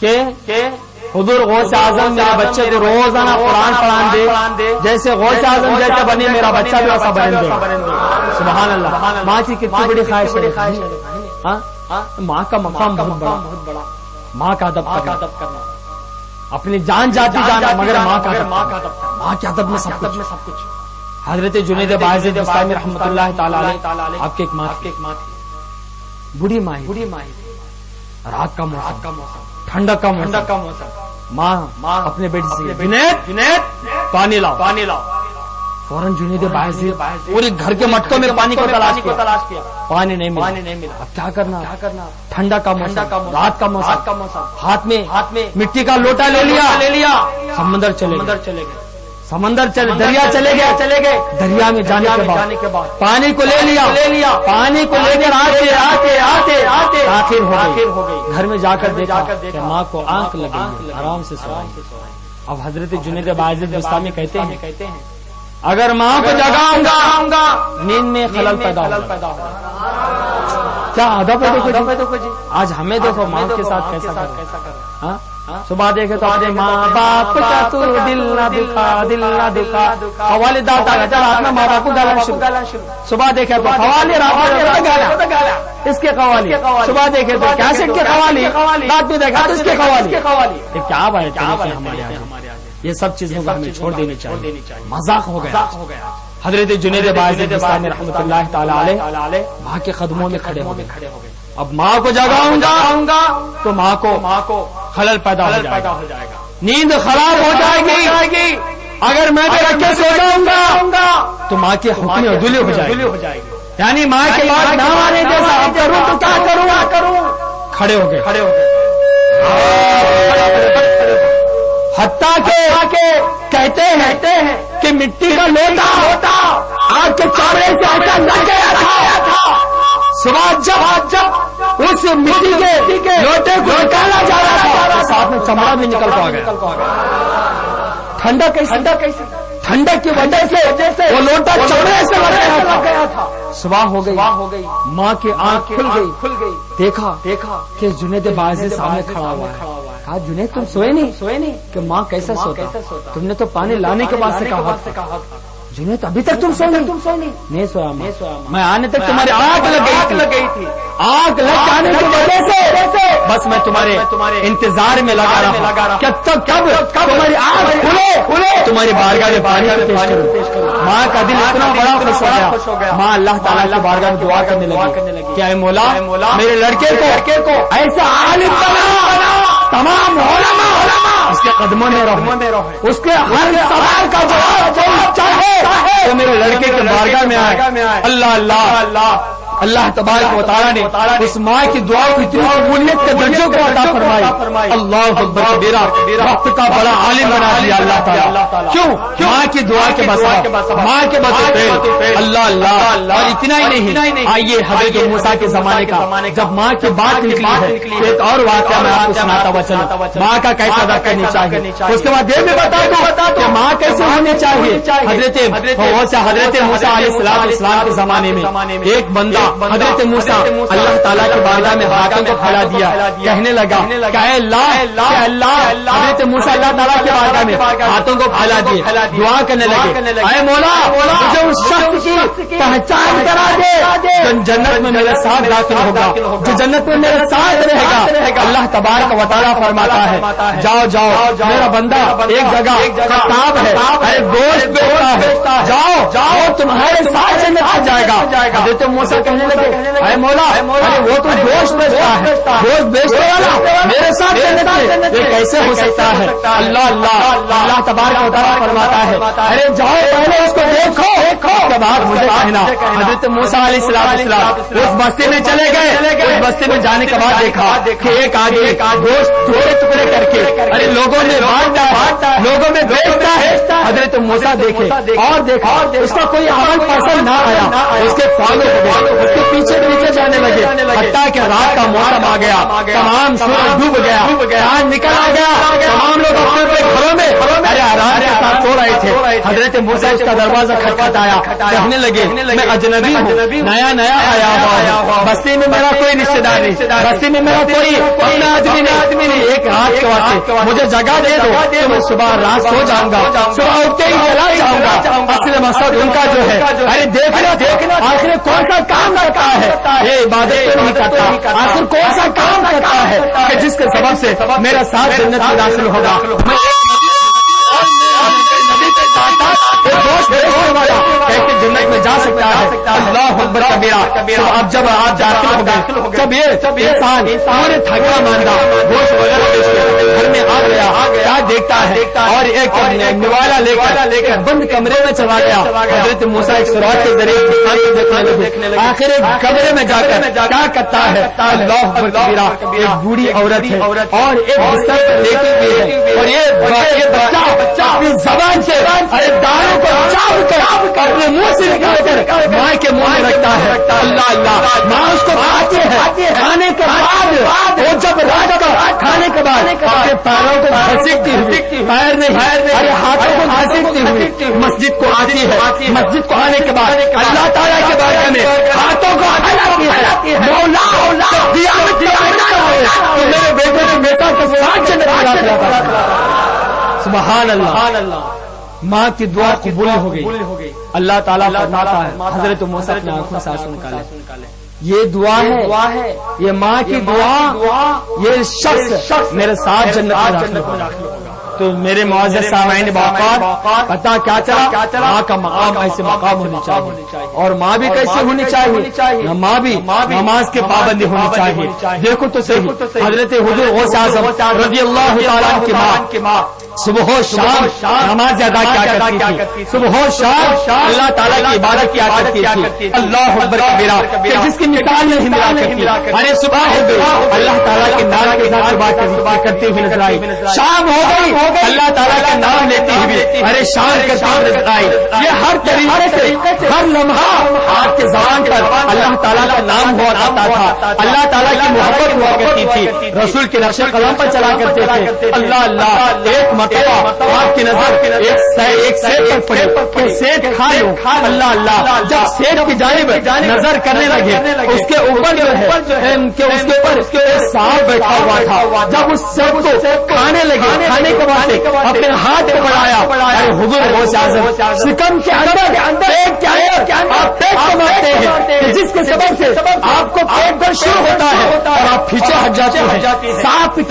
کے کہ حضور غوث اعظم میرے بچے کو روزانہ قرآن پڑھان دے. جیسے غوث اعظم جیسے بنے میرا بچہ بھی ایسا بن دے. سبحان اللہ. ماں کی کتنی بڑی خواہش ہے. ماں کا مقام بہت بڑا. ماں کا ادب کرنا اپنی جان جاتی جانا مگر ماں کا ادب. ماں کے ادب میں سب کچھ. حضرت جنید بایزید بستامی رحمۃ اللہ تعالی علیہ آپ کے ایک ماں تھی. بوڑھی ماں رات کا موسم ٹھنڈک کا موسم. ماں اپنے بیٹے سے جنید پانی لاؤ. فوراً جنید بایزید پورے گھر کے مٹکوں میں پانی کو تلاش کیا. پانی نہیں ملا. اب کیا کرنا. ٹھنڈا کا موسم رات کا موسم. ہاتھ میں مٹی کا لوٹا لے لیا. سمندر چلے گئے. سمندر دریا چلے گئے، دریا میں جانے کے بعد پانی کو لے لیا، پانی کو لے کر آتے آخر ہو گئی، گھر میں جا کر دیکھا کہ ماں کو آنکھ لگی، آرام سے سوئی۔ اب حضرت جنید باعزت بستامی کہتے ہیں اگر ماں کو جگاؤں گا نیند میں خلل پیدا ہوگا۔ کیا ادب ہے دیکھو جی، آج ہمیں دیکھو ماں کے ساتھ کیسا کر، صبح دیکھے تو آجے ماں باپ کا تو دل نہ دکھا، حوالے داتا رات ماں باپ کو گالا شروع، صبح دیکھے تو حوالے رات گالا اس کے قوالی، صبح دیکھے تو کیسٹ کے قوالی، رات میں دیکھا تو اس کے قوالی، یہ کیا بات ہے ہمارے یہاں؟ یہ سب چیزوں کو ہمیں چھوڑ دینی چاہیے، مذاق ہو گیا۔ حضرت جنید باعزت بستامی رحمۃ اللہ تعالی علیہ ماں کے قدموں میں کھڑے ہو گئے۔ اب ماں کو جگاؤں گا تو ماں کو خلل پیدا ہو جائے گا، نیند خراب ہو جائے گی۔ اگر میں بھی رکھ کے سو جاؤں گا تو ماں کے حکم عدولی ہو جائے گی، یعنی ماں کے بعد نہ مانے جیسا اب کروں تو کیا کروں؟ کھڑے ہو گئے، حتیٰ کہ کہتے ہیں کہ مٹی کا لوٹا آگ کے چاوڑے سے ایسا نہ گیا تھا، صبح جب اس مٹی کے لوٹے کو نکالا جا رہا تھا ساتھ میں چمڑا بھی نکل پا گیا۔ ٹھنڈک کی وجہ سے وہ لوٹا چمڑے سے لگ گیا تھا۔ صبح ہو گئی، ماں کی آنکھ کھل گئی، دیکھا کہ جنید باعزت سامنے کھڑا ہوا ہے۔ کہا جنید تم سوئے نہیں؟ کہ ماں کیسا سوتا، تم نے تو پانی لانے کے بعد سے کہا تھا۔ جنید ابھی تک تم سو نہیں سویا، میں آنے تک تمہاری آگ لگ گئی تھی، آگ لگ جانے کی وجہ سے بس میں تمہارے انتظار میں لگا رہا کب تمہاری آگ کھلے تمہاری بارگاہ میں پانی پیش کروں۔ ماں کا دل اتنا بڑا خوش ہو گیا، ماں اللہ تعالیٰ کی بارگاہ میں دعا کرنے لگی کہ اے مولا میرے لڑکے کو ایسا عالم بنا، تمام علماء اس کے قدموں میں رہو، اس کے ہر سوال کا جواب چاہے تو میرے لڑکے کے بارگاہ میں آئے۔ اللہ تبارک و تعالیٰ نے اس ماں کی دعا کی اتنی قبولیت کے درجوں کو عطا فرمائی۔ اللہ اکبر کبیرہ، وقت کا بڑا عالم بنا دیا اللہ تعالیٰ۔ کیوں؟ ماں کی دعا کے بس، ماں کے بس اللہ۔ اور اتنا ہی نہیں، آئیے حضرت موسیٰ کے زمانے کا جب ماں کی بات نکلی ہے، ایک اور واقعہ میں آپ کو سناتا ہوا چلوں، ماں کا کیسا ادا کرنی چاہیے، اس کے بعد یہ بھی بتا دوں کہ ماں کیسے ہونی چاہیے۔ حضرت موسیٰ علیہ السلام کے زمانے میں ایک بندہ حضرت موسیٰ اللہ تعالیٰ کی بارگاہ میں ہاتھوں کو پھیلا دیا، کہنے لگا کہ اے اللہ، حضرت موسیٰ اللہ تعالیٰ کی بارگاہ میں ہاتھوں کو پھیلا دیے، دعا کرنے لگے اے مولا مجھے اس شخص کی پہچان کرا دے جو جنت میں میرے ساتھ داخل ہوگا، جو جنت میں میرے ساتھ رہے گا۔ اللہ تبارک و تعالیٰ فرماتا ہے جاؤ میرا بندہ ایک جگہ کتاب ہے، گوشت بیچتا ہے، جاؤ تمہارے ساتھ جنت میں جائے گا۔ حضرت موسیٰ کہنے لگے اے مولا ارے وہ تو گوشت بیچتا ہے، گوشت بیچنے والا میرے ساتھ جنت میں، یہ کیسے ہو سکتا ہے؟ اللہ تبارک و تعالیٰ فرماتا ہے ارے جاؤ پہلے اس کو دیکھو کے بعد مجھے کہنا۔ حضرت موسیٰ علیہ السلام اس بستی میں چلے گئے، اس بستی میں جانے کے بعد دیکھا کہ ایک آدمی گوشت ٹکڑے کر کے ارے لوگوں میں بانٹتا ہے، لوگوں میں بیچتا ہے۔ حضرت موسیٰ دیکھے اور دیکھا اس کا کوئی عمل پسند نہ آیا، اس کے فالو ہو گئے، اس کے پیچھے جانے لگے، حتیٰ کہ رات کا موسم آ گیا، تمام سورج ڈوب گیا، چاند نکل آ گیا، تمام لوگ اپنے گھروں میں ارے آرام کے ساتھ سو رہے تھے۔ حضرت موسیٰ اس کا دروازہ کھٹکھٹایا، کہنے لگے میں اجنبی ہوں، نیا آیا ہوا، بستی میں میرا کوئی رشتے دار نہیں، بستی میں میرا کوئی اپنا آدمی نہیں، ایک رات کے واسطے مجھے جگہ دے دو تو میں صبح رات سو جاؤں گا، صبح اٹھتے ہی چلا جاؤں گا۔ اصل مقصد ان کا جو ہے ارے دیکھنا آخر کون سا کام کرتا ہے، یہ عبادت نہیں کرتا، آخر کون سا کام کرتا ہے کہ جس کے سبب سے میرا ساتھ جنت میں داخل ہوگا۔ کیسے جنت میں جا سکتا ہے؟ اللہ اکبر کبیرہ۔ اب جب آپ داخل ہو گئے، جب یہ انسان پورے تھکا ماندہ گوشت وغیرہ گھر میں آ گیا، کیا دیکھتا ہے اور ایک نوالا لے کر بند کمرے میں چلا گیا۔ حضرت موسیٰ ایک سراج کے ذریعے دیکھنے لگے، آخر ایک کمرے میں جا کر کیا کرتا ہے؟ اللہ اکبر کبیرہ، ایک بوڑھی عورت ہے اور ایک بستر پر لیٹی ہوئی ہے، اور یہ بچہ اپنی زبان سے ارے دانوں کو چاپ کر اپنے منہ سے نکال کر ماں کے منہ میں رکھتا ہے. اللہ اللہ. ماں اس کو کھاتی ہے. کھانے کے بعد وہ جب رات کا کھانے کے بعد اپنے پیروں کو گھسیٹتی ہوئی, پیر نہیں ارے ہاتھوں کو گھسیٹتی ہوئی مسجد کو آتی ہے. مسجد کو آنے کے بعد اللہ تعالیٰ کے بارے میں ہاتھوں کو ہلاتی ہے. مولا قیامت کا میرے بیٹے کو بیٹا کے ساتھ جنت میں داخل کرتا. سبحان اللہ. ماں کی دعا قبول ہو گئی. اللہ تعالیٰ فرماتا ہے حضرت موسیٰ اپنے آنکھوں سے آنسو نکالے. یہ دعا ہے, یہ ماں کی دعا, یہ شخص میرے ساتھ جنت میں داخل ہوگا. تو میرے معزز سامعین باوقار پتہ کیا چلا, ماں کا مقام ایسے مقام ہونی چاہیے. اور ماں بھی کیسے ہونی چاہیے, ماں بھی نماز کے پابندی ہونی چاہیے. دیکھو تو صحیح حضرت حضور غوث اعظم رضی اللہ تعالیٰ عنہ کی ماں صبح و شام نماز ادا کیا کرتی تھی. صبح و شام اللہ تعالیٰ کی عبادت کیا کرتی تھی. اللہ اکبر کبیرہ, کہ جس کی مثال نہیں ملا کرتی. ارے صبح ہو گئی اللہ تعالیٰ کے نام کے ساتھ صبح کرتی ہوئی نظر آئی. شام ہو گئی اللہ تعالیٰ کا نام لیتی ہوئی ارے شام کرتی ہوئی نظر آئی. یہ ہر طریقے سے ہر لمحہ آپ کے زبان پر اللہ تعالیٰ کا نام ہوا آتا تھا. اللہ تعالیٰ کی محبت ہوا کرتی تھی. رسول کے نقش قلم پر چلا کرتے تھے. اللہ اللہ. ایک آپ کی نظر ایک سیب پر پڑی کہ سیب کھا لو. اللہ اللہ. جب سیب کی جانب نظر کرنے لگے اس کے اوپر جو ہے اس کے اوپر سانپ بیٹھا ہوا تھا. جب اس سیب کو کھانے لگے کھانے کے بعد اپنے ہاتھ کو بڑھایا حضور غوث اعظم سکم کے اندر آپ پیٹ کو مارتے ہیں کہ جس کے سبب سے آپ کو پیٹ درد شروع ہوتا ہے اور آپ پیچھے ہٹ جاتے ہیں. سانپ کے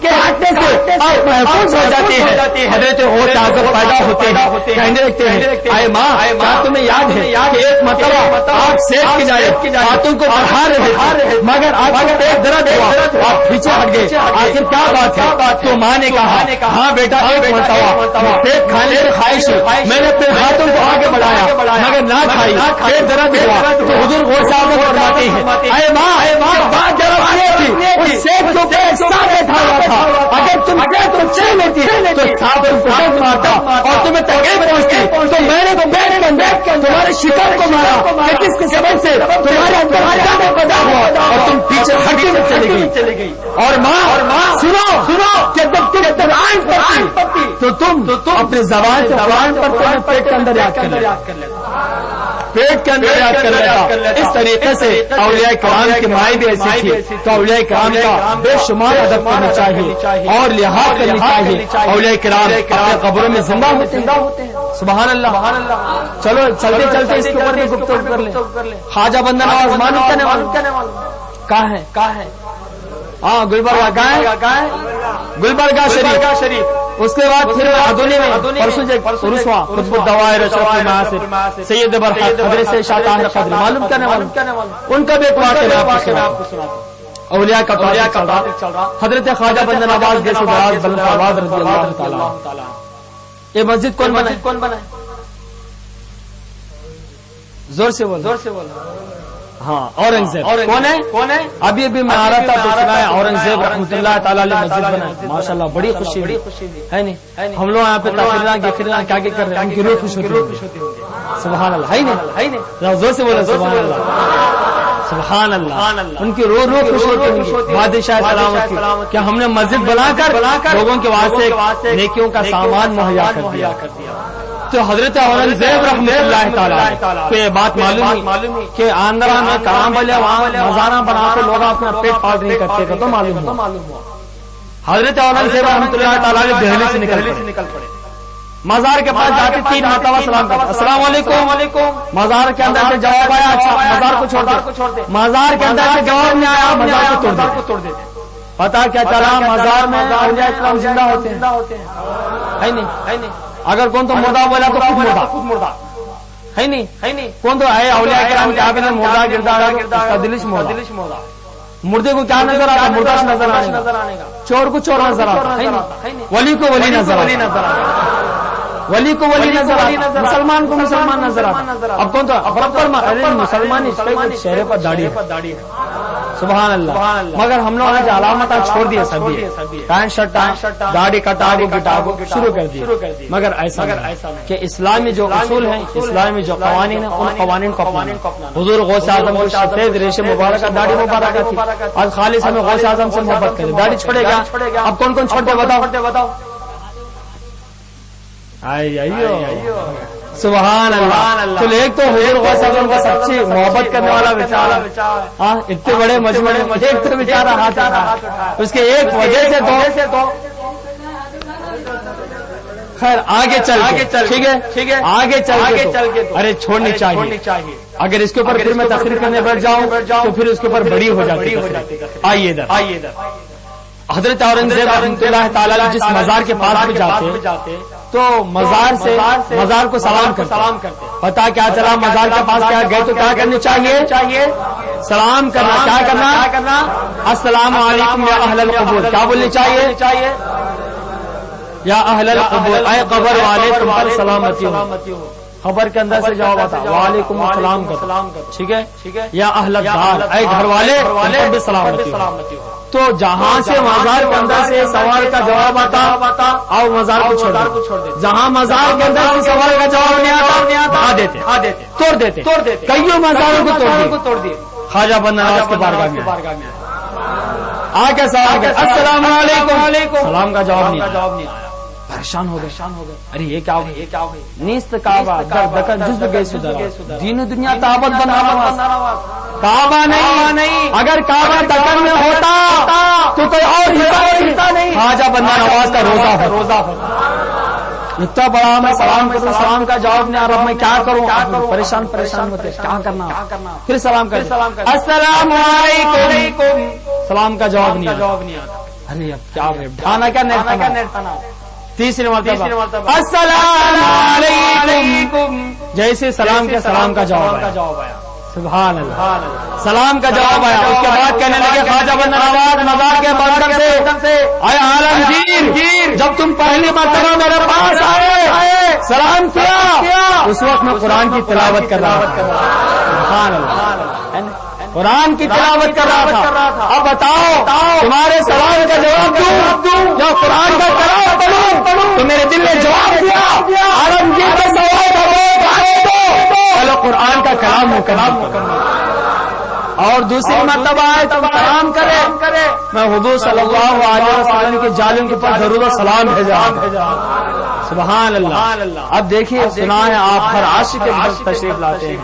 کاٹنے سے آپ محفوظ ہو جاتے ہیں. حضرت غوث اعظم پیدا ہوتے ہیں کہنے لگتے ہیں اے ماں کیا تمہیں یاد ہے کہ ایک مرتبہ آپ سیب کی جانب ہاتھوں کو بڑھا رہے تھے مگر آپ کو پیٹ درد ہوا آپ پیچھے ہٹ گئے. آخر کیا بات ہے؟ تو ماں نے کہا ہاں بیٹا ایک مرتبہ سیب کھانے کی خواہش میں نے اپنے ہاتھوں کو آگے بڑھایا مگر نہ کھائی پیٹ درد ہوا. تو حضور غوث اعظم فرماتے ہیں اے ماں بات ذرا یہ تھی اس سیب کو سانپ بیٹھا ہوا تھا. اگر تم سیب کو چین لیتی تو سانپ تم کو ڈنک مارتا اور تمہیں تکلیف پہنچتی. تو میں نے تو پیٹ کے اندر تمہارے شکم کو مارا کہ جس کے سبب سے تمہارے اندر پیدا ہوا اور تم پیچھے ہٹی میں چلی گئی. اور ماں سنو کہ جب تم قرآن پڑھتی تو تم اپنے زبان سے قرآن پڑھتے ہیں پیٹ کے اندر یاد کر لیتا. پیٹ کے اندر یاد کر لیتا. اس طریقے سے اولیاء کرام کی مائیں بھی ایسی تھی. تو اولیاء کرام کا بے شمار ادب کرنا چاہیے اور لحاظ کرنی چاہیے. اولیاء کرام اپنے قبروں میں زندہ ہوتے ہیں. سبحان اللہ. چلو چلتے چلتے اس کے اوپر بھی گفتگو کر لیں. خواجہ بندہ نواز معلوم کہاں ہے؟ ہاں گلبرگہ کہاں ہے؟ گلبرگہ شریف. اس کے بعد پھر ادونی میں پرسوں قطب الدوائر سید برحق حضرت شاہ طاہر قادری معلوم کرنے والے ان کا بھی ایک واقعہ آپ کو سنا. اولیاء کا چل رہا. حضرت خواجہ بندہ نواز جیسے دراز بلند آباد رضی اللہ تعالیٰ. یہ مسجد کون بنا؟ زور سے بول. ہاں اورنگزیب. کون ہے؟ ابھی میں آ رہا تھا تو سنا ہے اورنگزیب رحمۃ اللہ تعالیٰ علیہ مسجد بنا. ماشاء اللہ بڑی خوشی ہے نہیں. ہم لوگ یہاں پہ تقریرا کیا کر رہے ہیں ان کی روح خوش ہوتی ہے. سبحان اللہ. ہے نہیں زور سے بولے سبحان اللہ. سبحان اللہ. ان کی روح خوش ہوتی ہے. بادشاہ سلامت کی کہ ہم نے مسجد بنا کر لوگوں کے واسطے نیکیوں کا سامان مہیا کر دیا. تو حضرت اورنگزیب رحمۃ اللہ تعالیٰ کو یہ بات معلوم کہ آندرا میں کام والے وہاں مزارہ بنا کے لوگ اپنا پیٹ پاٹ نہیں کرتے تھے. تو معلوم ہوا حضرت اورنگزیب رحمۃ اللہ تعالیٰ نے دہلی سے نکل پڑے. مزار کے پاس جاتے 3 مرتبہ سلام کرتے السلام علیکم. مزار کے اندر سے جواب آیا اچھا مزار کو چھوڑ دے. مزار کے اندر سے جواب نہیں آیا مزار کو توڑ دے. پتا کیا چلا مزار میں اولیاء کرام زندہ ہوتے ہیں. ہے نہیں. اگر کون تو مردہ بولا تو خود مردہ ہے نہیں. کون تو ہے اولیاء کرام کے آپ نے مردہ گردہ دلش مردہ. مردے کو کیا نظر آتا؟ مردہ سے نظر آنے گا. چور کو چور نظر آتا ہے. ولی کو ولی نظر آتا. مسلمان کو مسلمان نظر آتا. اب کون تو مسلمان چہرے پر داڑھی ہے. سبحان اللہ. مگر ہم لوگوں نے علامت چھوڑ دیے سبھی, پینٹ شرٹ داڑھی کٹاگو گٹاگو شروع کر دی. مگر ایسا کہ اسلامی جو اصول ہیں, اسلامی جو قوانین ہیں, ان قوانین کو اپنانا. حضور غوث اعظم کو سفید ریش مبارکہ داڑھی مبارکہ تھی, آج خالص ہمیں غوث اعظم سے محبت کرے, داڑھی چھوڑے گا. اب کون کون چھوڑتے بتاؤ. سبحان اللہ. چلو ایک تو حضور غوث اعظم کا سچی محبت کرنے والا بیچارہ, اتنے بڑے مجموعے ایک تو بیچارہ ہاتھ اٹھا, اس کے ایک وجہ سے تو خیر آگے چل ٹھیک ہے آگے چل کے ارے چھوڑنی چاہیے. اگر اس کے اوپر پھر میں تقریر کرنے بیٹھ جاؤں تو پھر اس کے اوپر بڑی ہو جاتی ہے. آئیے ادھر. حضرت اورنگزیب رحمۃ اللہ تعالی جس مزار کے پاس بھی جاتے تو مزار کو سلام کرتے. پتا کیا چلا, مزار کے پاس کیا گئے تو کیا کرنی چاہیے, سلام کرنا. کیا کرنا, السلام علیکم یا اہل القبور. کیا بولنی چاہیے, یا اہل القبور, اے قبر والے تم پر سلامتی ہو. خبر کے اندر سے جواب آتا وعلیکم السلام کا. ٹھیک ہے, یا اہل الدار, اے گھر والے تم پر بھی سلامتی ہو. تو جہاں سے مزار کے اندر سے سوال کا جواب آتا اور مزار کو چھوڑ دے. جہاں مزار کے اندر سے سوال کا جواب نہیں آتا توڑ دیتے. کئیوں مزاروں کو توڑ دیے. خواجہ بندہ نواز کے بارگاہ میں آ کے سوال کر السلام علیکم, سلام کا جواب نہیں آیا. پریشان ہو گئے. ارے یہ کیا ہو گئی, نیست کعبہ دکن جزب گئے سدھر, دین و دنیا تعبت بنا کعبہ نہیں. اگر کعبہ دکن میں ہوتا تو کوئی اور حصہ نہیں. خواجہ بندہ نواز کا روزہ ہوتا. اتنا بڑا میں سلام کروں, سلام کا جواب نہیں آ رہا, میں کیا کروں. پریشان ہوتے, کیا کرنا. پھر سلام کر السلام علیکم, سلام کا جواب نہیں آتا. ارے اب کیا ڈھانا کیا نہیں. تیسری مرتبہ السلام علیکم, جیسے سلام کے سلام کا جواب آیا. سبحان اللہ, سلام کا جواب آیا. اس کے بعد کہنے لگے خواجہ بندہ نواز مزار کے بندر سے اے عالمگیر, جب تم پہلی مرتبہ میرے پاس آئے سلام کیا, اس وقت میں قرآن کی تلاوت کر رہا تھا. سبحان اللہ, قرآن کی تلاوت کر رہا تھا. اب بتاؤ تمہارے سوال کا جواب دوں یا قرآن کا تلاوت پڑھوں, تو میرے دل نے جواب دیا عالمگیر کا سوال چلو قرآن کا کلام مکمل. اور دوسری مرتبہ آئے تم کلام کرے, میں حضور صلی اللہ علیہ وسلم کے جالم کے پاس درود و سلام بھیجا. سبحان اللہ. اب دیکھیے سنا ہے آپ ہر عاشق کے گھر تشریف لاتے ہیں.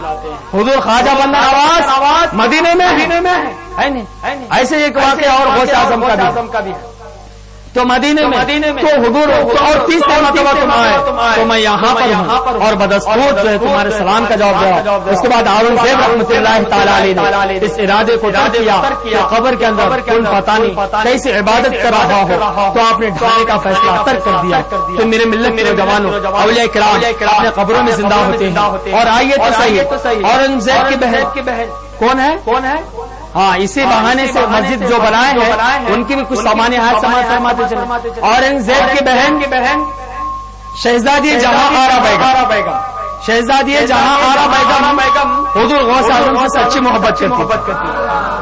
حضور خواجہ بندہ نواز مدینے میں ہے نہیں. ایسے ایک واقعہ اور غوث اعظم کا بھی ہے. تو مدینے میں تو حضور اور تیسرے مرتبہ تم آئے تو میں یہاں پر ہوں اور بدستور جو ہے تمہارے سلام کا جواب دیا. اس کے بعد اورنگزیب رحمۃ اللہ تعالی علیہ نے اس ارادے کو ترک کیا کہ قبر کے اندر کوئی پتہ نہیں کیسے عبادت کر رہا ہو, تو آپ نے ڈھانے کا فیصلہ ترک کر دیا. تو میرے ملت کے نوجوانوں, اولیاء کرام اپنے قبروں میں زندہ ہوتے ہیں. اور آئیے تو صحیح, اورنگزیب کی بہن کون ہے. ہاں, اسی بہانے سے مسجد جو بنائے ہیں ان کی بھی کچھ سامان سماعت فرماتے چلے. اورنگزیب کی بہن شہزادی جہاں آرا بیگم, شہزادی جہاں آرا بیگم حضور غوث اعظم سے سچی محبت کرتی.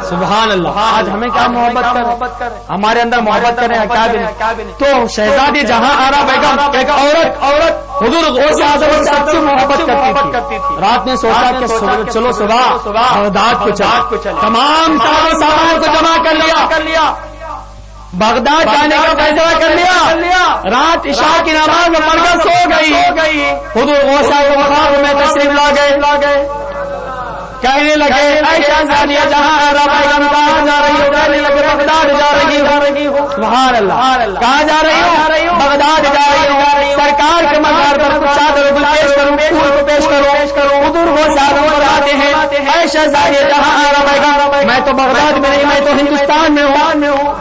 سبحان اللہ. آج ہمیں کیا محبت کر, ہمارے اندر محبت کریں کیا بھی. تو شہزادی جہاں آرا بیگم ایک عورت حضور غوث اعظم سے سچی محبت کرتی تھی. رات نے سوچا کہ چلو صبح بغداد کو چلے. تمام سامان کو جمع کر لیا, بغداد جانے کا فیصلہ کر لیا. رات عشاء کی نماز میں پڑھ کر سو گئی. حضور غوث اعظم خواب میں تشریف لا گئے. کہنے لگے اے شہزادیہ جہاں آرا بیگم کہاں جا رہی ہو. کہنے لگے بغداد جا رہی ہو. سبحان اللہ. کہاں جا رہی ہو. بغداد جا رہی ہو. سرکار کے مزار پر کچھ چادر کو پیش کرو. حضور غوث اعظم فرماتے ہیں اے شہزادیہ جہاں آرا بیگم, میں تو بغداد میں نہیں, میں تو ہندوستان میں ہوں.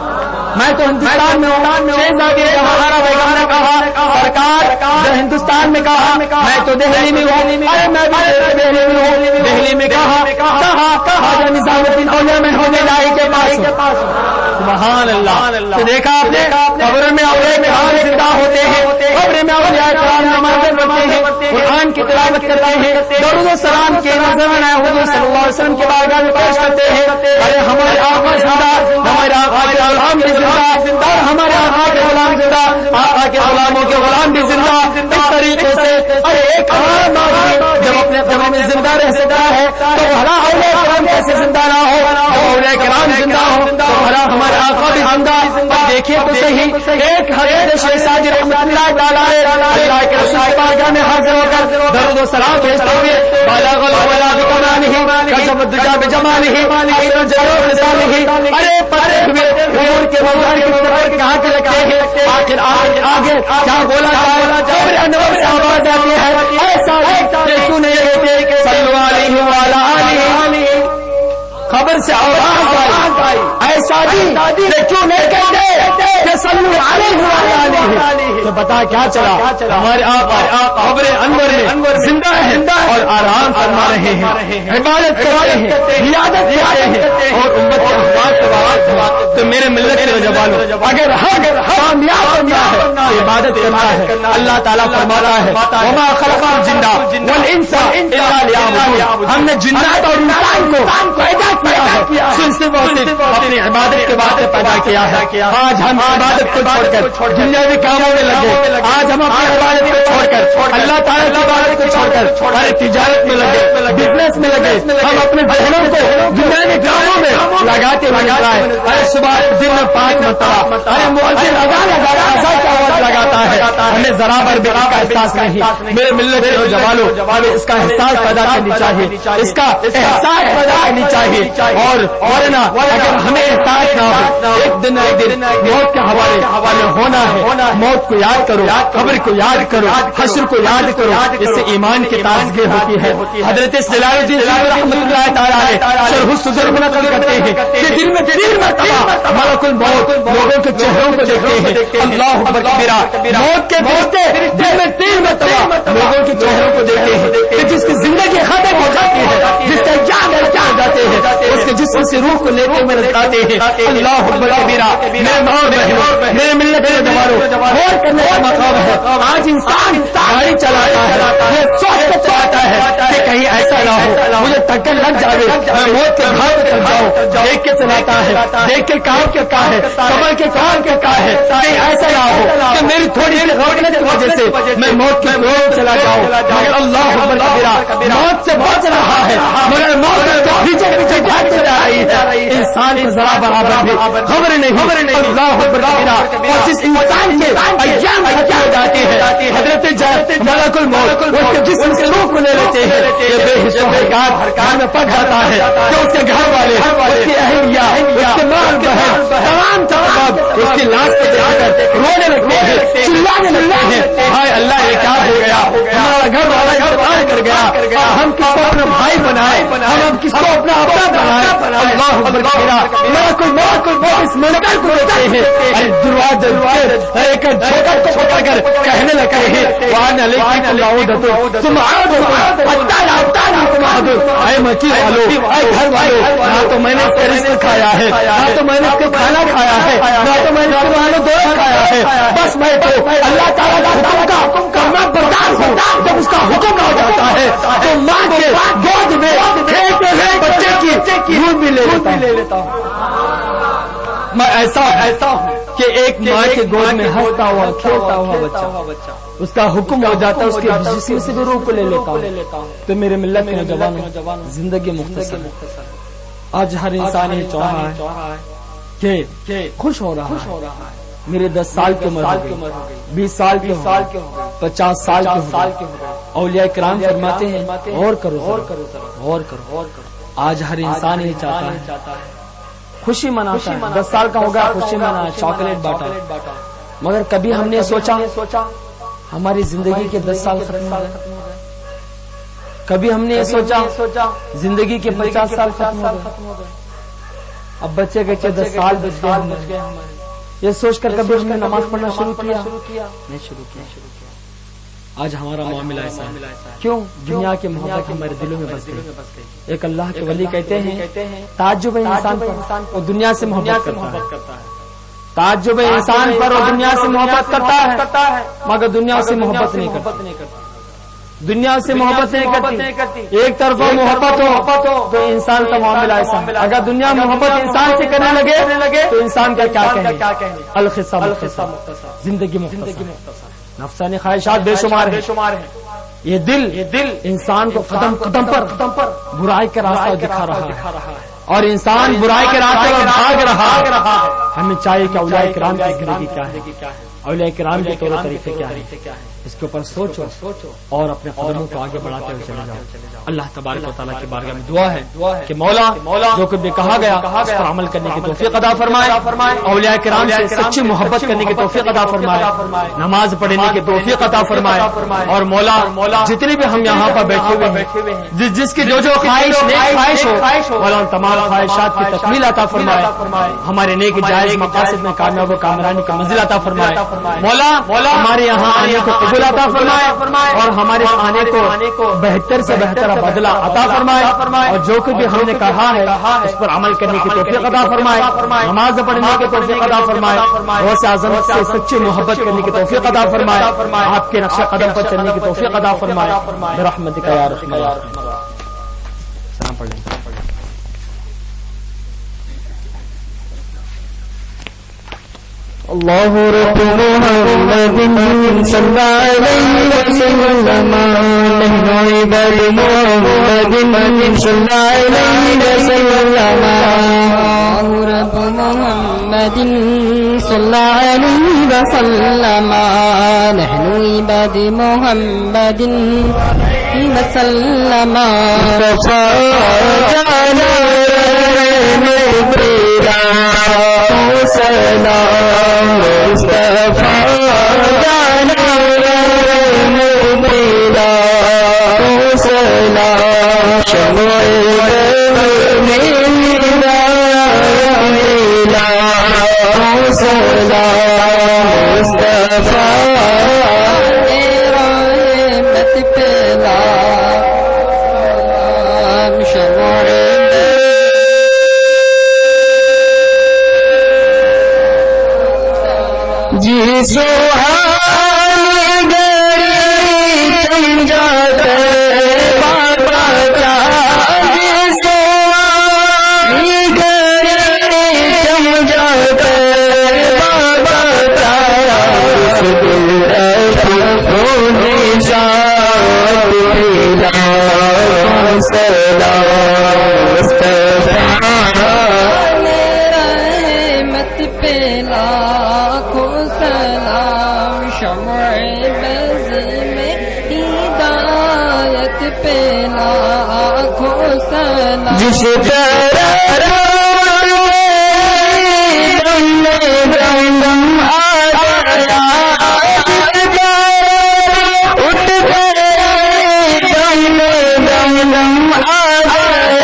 شہزادی جہاں آرا بیگم نے کہا سرکار جو ہندوستان میں کہا, میں تو دہلی میں ہوں. میں بھی دہلی میں کہا خواجہ نظام الدین اولیاء میں ہونے لائی کے پاس. سبحان اللہ. تو دیکھا آپ نے قبر میں اولیاء کرام زندہ ہوتے ہیں, قبر میں اولیاء کرام نماز پڑھتے ہیں، قرآن کی تلاوت کرتے ہیں، درود و سلام کے نذرانہ حضور صلی اللہ علیہ وسلم کے بارگاہ میں پیش کرتے ہیں. ارے ہمارے آقا زندہ، ہمارے آقا کے غلام بھی زندہ، اور ہمارے آقا کے غلام زندہ، آقا کے غلاموں کے غلام بھی زندہ. اس طریقے سے ارے ایک عام آدمی جب اپنے قبر میں زندہ رہ سکتا ہے تو بھلا اولیاء کرام کیسے زندہ نہ ہو؟ اولیاء کرام زندہ ہو تو بھلا ہمارے آقا بھی زندہ. دیکھیے تو صحیح، ایک حضرت شیخ ساجد رحمۃ اللہ تعالیٰ اللہ کے رسول کی بارگاہ میں حاضر ہو کر درود و سلام بھیجتے ہوئے بالغ الولا بکمالہ کشف الدجى بجمالہ احسن جلوہ خصالہ. ارے پڑھے ہوئے حضور کے روزہ کی طرف کہاں کے لگتے ہیں؟ آخر آگے کیا بولا جائے؟ قبر انور سے آواز آتی ہے، ایسا کیوں نہیں کہتے صلو علیہ وعلی آلہ؟ خبر سے آواز آئی، ایسا جی کیوں نہیں کہتے کہ صلو علیہ وعلی آلہ؟ تو بتا کیا چلا؟ ہمارے آقا قبر انور میں زندہ ہے اور آرام فرما رہے ہیں، عبادت کرتے ہیں، عیادت کرتے ہیں اور امت کے احوال سے واقف. تو میرے ملت کے نوجوانوں، اگر کامیاب بننا ہے تو عبادت کرنا ہے. اللہ تعالیٰ فرماتا ہے وما خلق الجن والانس الا لیعبدون. ہم نے جنات اور انسان کو پیدا کیا ہے صرف اور صرف اپنی عبادت کے واسطے پیدا کیا ہے. آج ہم عبادت کو چھوڑ کر دنیاوی کاموں میں لگے، آج ہم اپنی عبادت کو چھوڑ کر اللہ تعالیٰ کی عبادت کو چھوڑ کر ہر تجارت میں لگے، بزنس میں لگے. ہم اپنے ذہنوں کو دنیاوی کاموں میں لگاتے ہوئے ہے. ارے صبح دن میں 5 مرتبہ ارے مؤذن اذان کی آواز لگاتا ہے، ہمیں ذرا بھر بھی کا احساس نہیں. میرے ملت کے نوجوانوں، ہمیں اس کا احساس پیدا کرنی چاہیے، اس کا احساس پیدا کرنی چاہیے. اور نا اگر ہمیں احساس نہ ہو، ایک دن موت کے حوالے ہونا ہے. موت کو یاد کرو، قبر کو یاد کرو، حشر کو یاد کرو، اس سے ایمان کی تازگی ہوتی ہے. حضرت جلال الدین رحمۃ اللہ تعالیٰ شرح الصدور میں نقل کرتے ہیں کہ دن میں 3 مرتبہ ملک الموت لوگوں کے چہروں کو دیکھتے ہیں. اللہ اکبر کبیرہ. موت کے فرشتے دن میں 3 مرتبہ لوگوں کے چہروں کو دیکھتے ہیں کہ جس کی زندگی ختم ہو جاتی ہے، جس کا جان جاتے ہیں، اس کے جسم سے روح کو لیتے ہوئے لٹکاتے ہیں. اللہ اکبر کبیرہ. میرے ماں بہنوں، میرے ملت کے نوجوانوں، غور کرنے کا مقام ہے. آج انسان گاڑی چلاتا ہے، یہ سوچ کر چلاتا ہے کہ کہیں ایسا نہ ہو مجھے ٹکر لگ جائے، میں موت کے گھاٹ پہ چل جاؤں. دیکھ کے چلاتا ہے، دیکھ کے کام کیا ہے، سمجھ کے کام کیا ہے، کہیں ایسا نہ ہو کہ میری تھوڑی سی روکنے کی وجہ سے میں موت کی روڈ چلا جاؤں. مگر اللہ اکبر کبیرہ، موت سے بچ رہا ہے مگر موت کے پیچھے پیچھے بھاگتے جا رہی ہے. انسان کو ذرا برابر بھی خبر نہیں. اللہ اکبر کبیرہ. اور جس انسان کے ایام ختم ہو جاتی ہے، حضرت ملک الموت اس کے جسم سے روح کو لے لیتے ہیں. یہ بے حصہ حرکات میں پڑ جاتا ہے کہ اس کے گھر والے، اس کی اہلیہ، اس کے مال بہن، تمام اس کی لاش پہ جا کر رونے لگتے ہیں، چلانے لگتے ہیں. ہائے اللہ یہ کیا ہو گیا، ہمارا گھر والا انتقال کر گیا، ہم کس کو اپنا بھائی بنائے، ہم کس کو اپنا بنائے. اللہ اکبر کبیرہ. ملک الموت اس منکر کو دیتے ہیں. دروازے ایک چھوٹا چھوٹا کر کہنے لگے ہیں وان علیکم العودۃ ثم عودۃ حتی لا تعلموا عدو. اے مچی والو، اے گھر والو، نہ تو میں نے اس کا رزق کھایا ہے، نہ تو میں نے اس کا کھانا کھایا ہے، نہ تو میں نے اس کا دوست کھایا ہے. بس میں تو اللہ تعالیٰ کا حکم کرنا بردار ہوں. جب اس کا حکم آ جاتا ہے تو ماں کے گود میں کھیلتے ہوئے بچے کی روح بھی لے لیتا ہوں. میں ایسا ہوں کہ ایک ماں کے گود میں ہنستا ہوا کھیلتا ہوا بچہ، اس کا حکم ہو جاتا ہے اس کے جسم سے بھی روح کو لے لیتا ہوں. تو میرے ملت کے نوجوانوں، زندگی مختصر. آج ہر انسان یہ چاہ رہا ہے کہ خوش ہو رہا ہے. میرے 10 سال کی عمر ہو گئی، 20 سال کی ہو گئی، 50 سال کی ہو گئی. اولیاء کرام فرماتے ہیں غور کرو. آج ہر انسان یہ چاہتا ہے خوشی مناتا ہے. 10 سال کا ہوگا خوشی منا، چاکلیٹ بانٹا. مگر کبھی ہم نے سوچا ہماری زندگی کے 10 سال ختم ہو گئے. کبھی ہم نے یہ سوچا زندگی کے 50 سال ختم ہو گئے. اب بچے 10 سال بچ گئے ہمارے. یہ سوچ کر کبھی ہم نے نماز پڑھنا شروع کیا؟ نہیں شروع کیا. آج ہمارا معاملہ ایسا ہے. کیوں؟ دنیا کی محبت ہمارے دلوں میں بس گئی. ایک اللہ کے ولی کہتے ہیں تعجب ہے انسان پر اور دنیا سے محبت کرتا ہے. تعجب ہے انسان پر اور دنیا سے محبت کرتا ہے مگر دنیا سے محبت نہیں کرتا. دنیا سے محبت نہیں کرتی. ایک طرفہ محبت ہو تو انسان کا معاملہ ایسا ہے. اگر دنیا محبت انسان سے کرنے لگے تو انسان کا کیا کہیں. القصہ مختصر، زندگی مختصر، نفسانی خواہشات بے شمار ہیں. یہ دل انسان کو قدم قدم پر برائی کا راستہ دکھا رہا ہے اور انسان برائی کے راستے پر بھاگ رہا ہے. ہمیں چاہیے کہ اولیاء کرام کی زندگی کیا ہے، اولیاء کرام کے طور طریقے کیا ہے، اس کے اوپر سوچو اور اپنے قدموں کو آگے بڑھاتے ہوئے چلے جاؤ. اللہ تبارک و تعالیٰ کی بارگاہ میں دعا ہے کہ مولا جو کچھ بھی کہا گیا اس پر عمل کرنے کی توفیق عطا فرمائے، اولیاء کرام سے سچی محبت کرنے کی توفیق عطا فرمائے، نماز پڑھنے کی توفیق عطا فرمائے. اور مولا جتنے بھی ہم یہاں پر بیٹھے ہوئے ہیں، جس کی جو خواہش ہو مولا تمام خواہشات کی تکمیل عطا فرمائے، ہمارے نیک جائز مقاصد میں کامیاب و کامرانی کا منزل عطا فرمائے. مولا ہمارے یہاں آنے کو قبول عطا فرمائے اور ہمارے آنے کو بہتر سے بہتر بدلہ عطا فرمائے. اور جو کچھ بھی ہم نے کہا ہے اس پر عمل کرنے کی توفیق عطا فرمائے، نماز پڑھنے کی توفیق عطا فرمائے، غوث اعظم سے سچی محبت کرنے کی توفیق عطا فرمائے، آپ کے نقش قدم پر چلنے کی توفیق عطا فرمائے برحمتک یا ارحم الراحمین. سلام پڑھ لیں. اللہ رب محمد صلی اللہ علیہ وسلم نحن عباد محمد صلی اللہ علیہ وسلم اللہ رب محمد صلی اللہ علیہ وسلم نحن عباد محمد وسلم سلام مصطفیٰ جانا میرا سلام شمع میرا سلام مصطفیٰ رحمت پیدا شمع جی سوہانی گری سمجھا کر بابا کا جی سوہانی گری سمجھا کر بابا کا اس دل رکھو نشان پیدا سلام مصطفیٰ رحمت پیلا سلام شمع بز میں ہدایت پہ لاکھوں سلام جس طرح دم آ گیا اٹھ کر دم آ گیا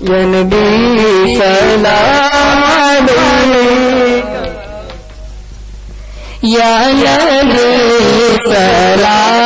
یا نبی سلام علیک یا نبی سلام علیک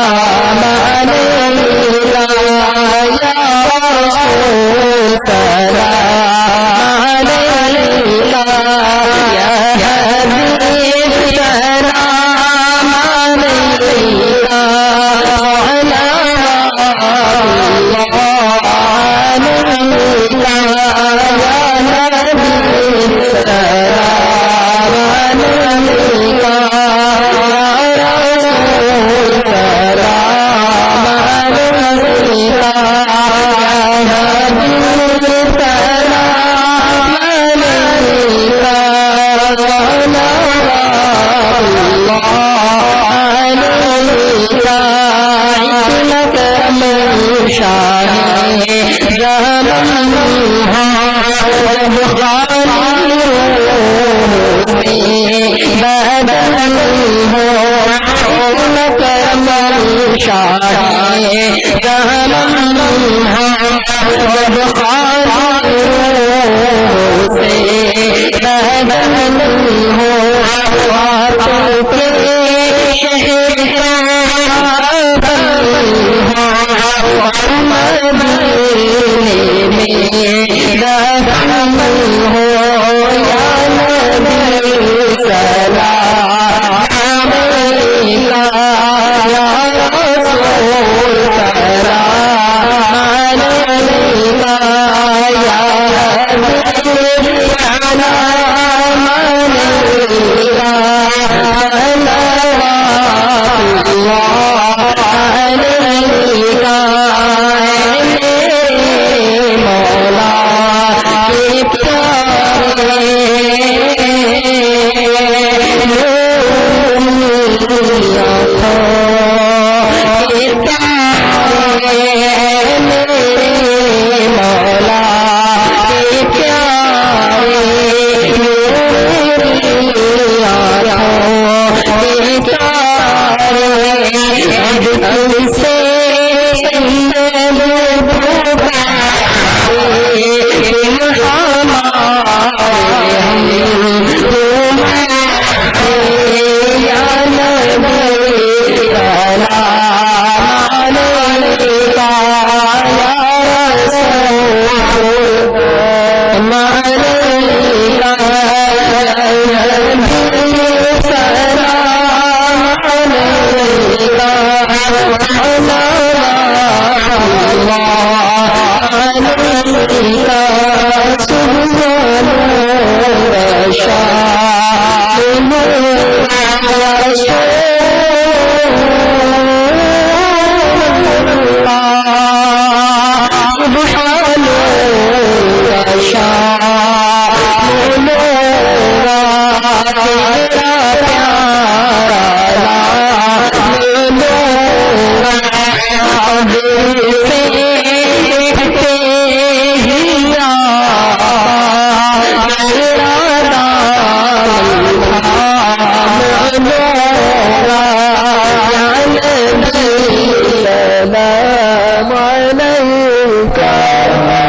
یا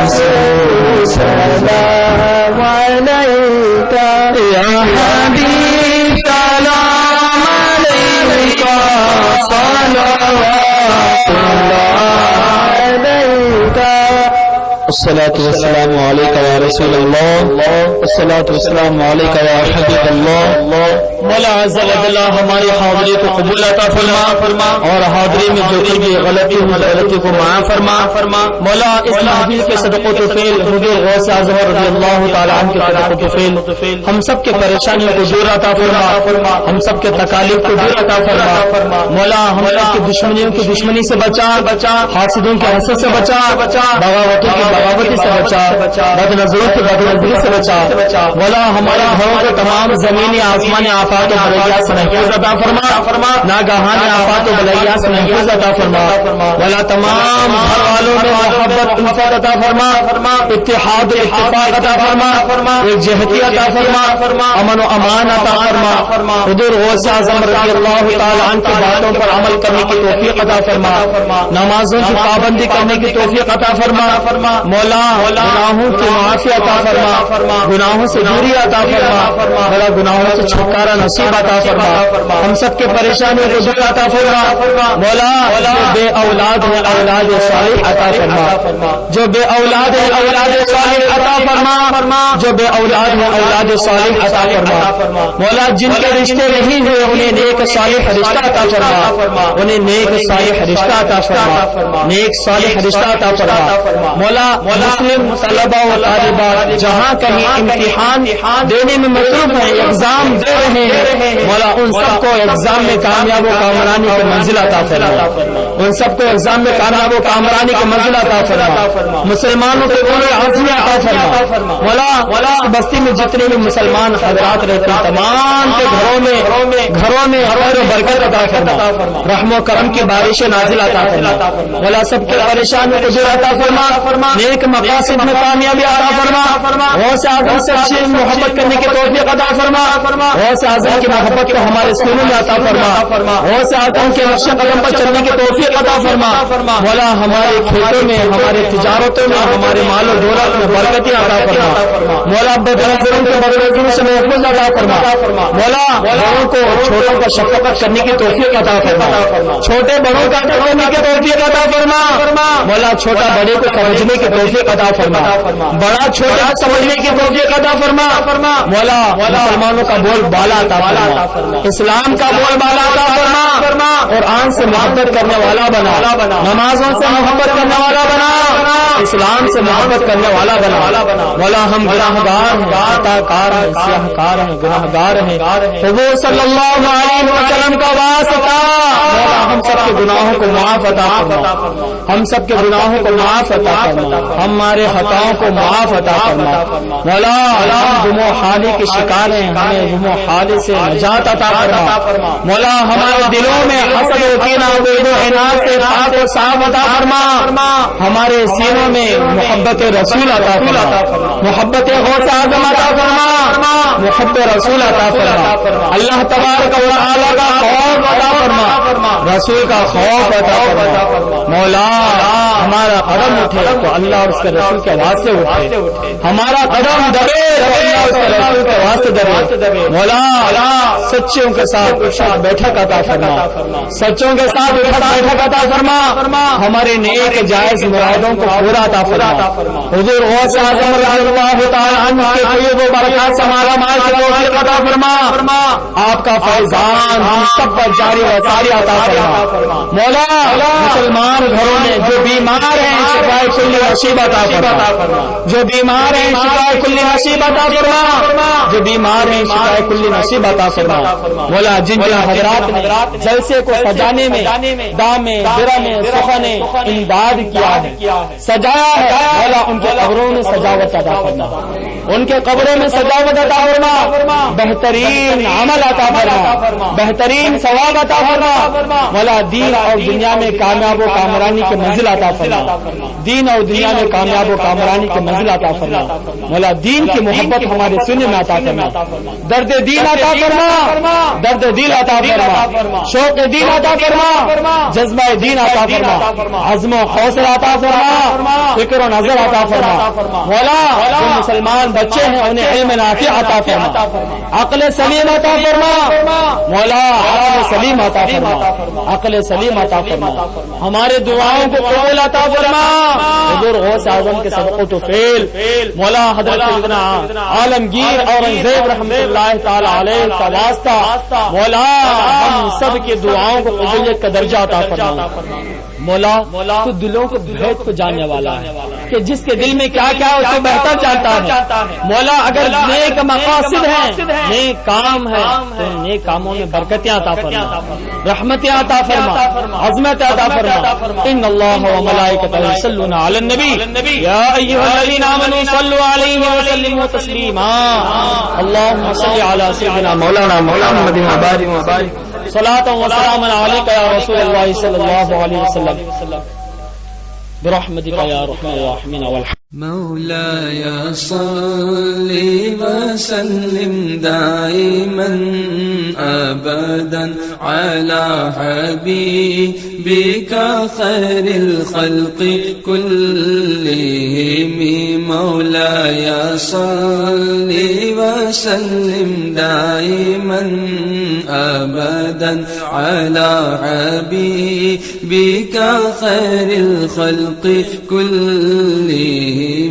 رسول سلام علیک یا حبیب سلام علیک الصلاة والسلام علیکہ یا رسول اللہ، الصلاة والسلام علیکہ یا حبیب اللہ۔ مولا عز و جل ہماری حاضری کو قبول عطا فرما اور حاضری میں جو بھی غلطی ہو غلطی کو معاف فرما۔ مولا اس محفل کے صدقہ و فعل حضور غوث اعظم رضی اللہ تعالی عنہ کے صدقہ و فعل ہم سب کے پریشانیوں کو دور عطا فرما، ہم سب کے تکالیف کو دور عطا فرما۔ مولا ہم سب کی دشمنیوں کی دشمنی سے بچا، حاسدوں کے حسد سے بچا، بغاوتوں کی بغاوت بغاوت سے بچا، بد نظروں کی بد نظری سے بچا مولا، ہمارے گھروں کو تمام زمینی آسمانی آفات و بلیات سے محفوظ عطا فرما، ناگہانی آفات و بلیات سے محفوظ عطا فرما مولا، تمام گھر والوں میں محبت الفت عطا فرما، اتحاد و اتفاق عطا فرما، ایک جہتی عطا فرما، امن و امان عطا فرما، حضور غوث اعظم رضی اللہ تعالی عنہ کی باتوں پر عمل کرنے کی توفیق عطا فرما، نمازوں کی پابندی کرنے کی توفیق عطا فرما مولا، گناہوں کی معافی عطا فرما، گناہوں سے دوری عطا فرما مولا، گناہوں سے چھٹکارا نصیب عطا فرما، ہم سب کے پریشانیوں کو دور عطا فرما مولا، جو بے اولاد ہیں اولاد صالح عطا فرما، جو بے اولاد ہیں اولاد صالح عطا فرما، جو بے اولاد ہیں اولاد صالح عطا فرما مولا، جن کے رشتے نہیں ہوئے انہیں نیک صالح رشتہ عطا فرما، انہیں نیک صالح رشتہ عطا فرما، نیک صالح رشتہ عطا فرما مولا، مسلم طلباء و طالبات جہاں کہیں امتحان دینے میں مصروف ہیں، ایگزام دے رہے ہیں مولا، ان سب کو ایگزام میں کامیاب و کامرانی کی منزل عطا فرما، ان سب کو ایگزام میں کامیاب و کامرانی کی منزل عطا فرما، مسلمانوں کے پورے عزم عطا فرما مولا، اس بستی میں جتنے بھی مسلمان حضرات رہتے ہیں تمام کے گھروں میں خیر و برکت عطا فرما، رحم و کرم کی بارشیں نازل عطا فرما مولا، سب کے پریشانیوں کو دور عطا فرما، نیک مقاصد میں کامیابی عطا فرما، غوث اعظم سے اچھی محبت کرنے کی توفیق عطا فرما، غوث اعظم کی محبت کو ہمارے سینوں میں عطا فرما، غوث اعظم کے نقش قدم پر چلنے کی توفیق عطا فرما مولا، ہمارے کھیتوں میں ہمارے تجارتوں میں ہمارے مال و دولت میں برکتیں عطا فرما مولا، بد نظروں کے بد نظروں سے محفوظ عطا فرما مولا، بڑوں کو چھوٹوں کا شفقت کرنے کی توفیق عطا فرما، چھوٹے بڑوں کا ادب کرنے کی توفیق عطا فرما مولا، چھوٹا بڑے کو سمجھنے کی توفیق عطا فرما، بڑا چھوٹے کو سمجھنے کی توفیق عطا فرما مولا، مسلمانوں کا بول بالا عطا فرما، اسلام کا بول بالا عطا فرما، قرآن سے محبت کرنے والا بنا، نمازوں سے محبت کرنے والا بنا، اسلام سے محبت کرنے والا بنا مولا، ہم گناہگار ہیں، خطا کار ہیں، سیاہ کار ہیں، گناہگار ہیں، حضور صلی اللہ علیہ وسلم کا واسطہ مولا، ہم سب کے گناہوں کو معاف عطا فرما، ہم سب کے گناہوں کو معاف عطا فرما، ہمارے خطاؤں کو معاف عطا فرما مولا، ہم گم و حالی کے شکار ہیں، ہمیں گم و حالی سے نجات عطا فرما مولا، ہمارے دلوں میں حسد و کینہ و عناد سے پاک و صاف عطا فرما، ہمارے سینوں میں محبت رسول عطا فرما، محبت غوث اعظم عطا فرما، محبت رسول عطا فرما، اللہ تبارک و تعالی کا خوف عطا فرما، رسول کا خوف عطا فرما مولا، ہمارا قدم اٹھے تو اللہ اور اس کے رسول کے واسطے اٹھے، ہمارا قدم دبے تو اللہ اور اس کے رسول کے واسطے دبے مولا، سچوں کے ساتھ اٹھک بیٹھک عطا فرما، سچوں کے ساتھ اٹھک بیٹھک عطا فرما، ہمارے نیک جائز مرادوں کو پورا عطا فرما، حضور غوث اعظم رضی اللہ تعالی عنہ کے طیب و برکات سے ہمارا مال کی توفیق عطا فرما، آپ کا فیضان ہم سب پر جاری و ساری عطا فرما مولا، مسلمان گھروں میں جو بیمار ہیں شفائے کل نصیب عطا فرما، جو بیمار ہیں شفائے کل نصیب عطا فرما، جو بیمار ہیں شفائے کل نصیب عطا فرما مولا، جن حضرات نے جلسے کو سجانے میں دامے درمے سخنے امداد کیا ہے، سجایا ہے مولا، ان کے قبروں میں سجاوت عطا فرما، ان کے قبروں میں سجاوت عطا فرما، بہترین عمل عطا فرما، بہترین ثواب عطا فرما مولا، دین اور دنیا میں کامیاب و کامرانی کی منزل عطا فرما، دین اور دنیا میں کامیاب و کامرانی کی منزل عطا فرما مولا، دین کی محبت ہمارے سینے میں عطا فرما، درد دین عطا فرما، درد دل عطا فرما، شوق دین عطا فرما، جذبہ دین عطا فرما، عزم و حوصلہ عطا فرما، فکر و نظر عطا فرما مولا، جو مسلمان بچے ہیں انہیں علم نافع عطا فرما، عقل سلیم عطا فرما مولا، عقل سلیم عطا فرما، عقل سلیم عطا فرما، ہمارے دعاؤں کو قبول عطا فرما، حضور غوث اعظم کے صدقۃ و فعل مولا، حضرت سیدنا عالمگیر اورنگزیب رحمۃ اللہ تعالی علیہ کا واسطہ مولا، ہم سب کے دعاؤں کو قبولیت کا درجہ عطا فرما مولا، تو دلوں کو بھید کو جاننے والا ہے، کہ جس کے دل میں کیا کیا ہے تو بہتر جانتا ہے. مولا اگر نیک مقاصد ہیں، نیک کام ہے تو نیک کاموں میں برکتیں عطا فرما، رحمتیں عطا فرما، عظمت عطا فرما. ان اللہ و ملائکتہ یصلون علی النبی یا ایھا الذین آمنوا صلوا علیہ وسلموا تسلیما. اللهم صل علی سیدنا مولانا محمد وبارک صلاۃ و سلام علیک یا رسول اللہ صلی اللہ علیہ وسلم برحمتک یا ارحم الراحمین والحمد. مولاي صل وسلم دائما أبدا على حبيبك خير الخلق كلهم. مولاي صل وسلم دائما أبدا على حبيبك خير الخلق كلهم.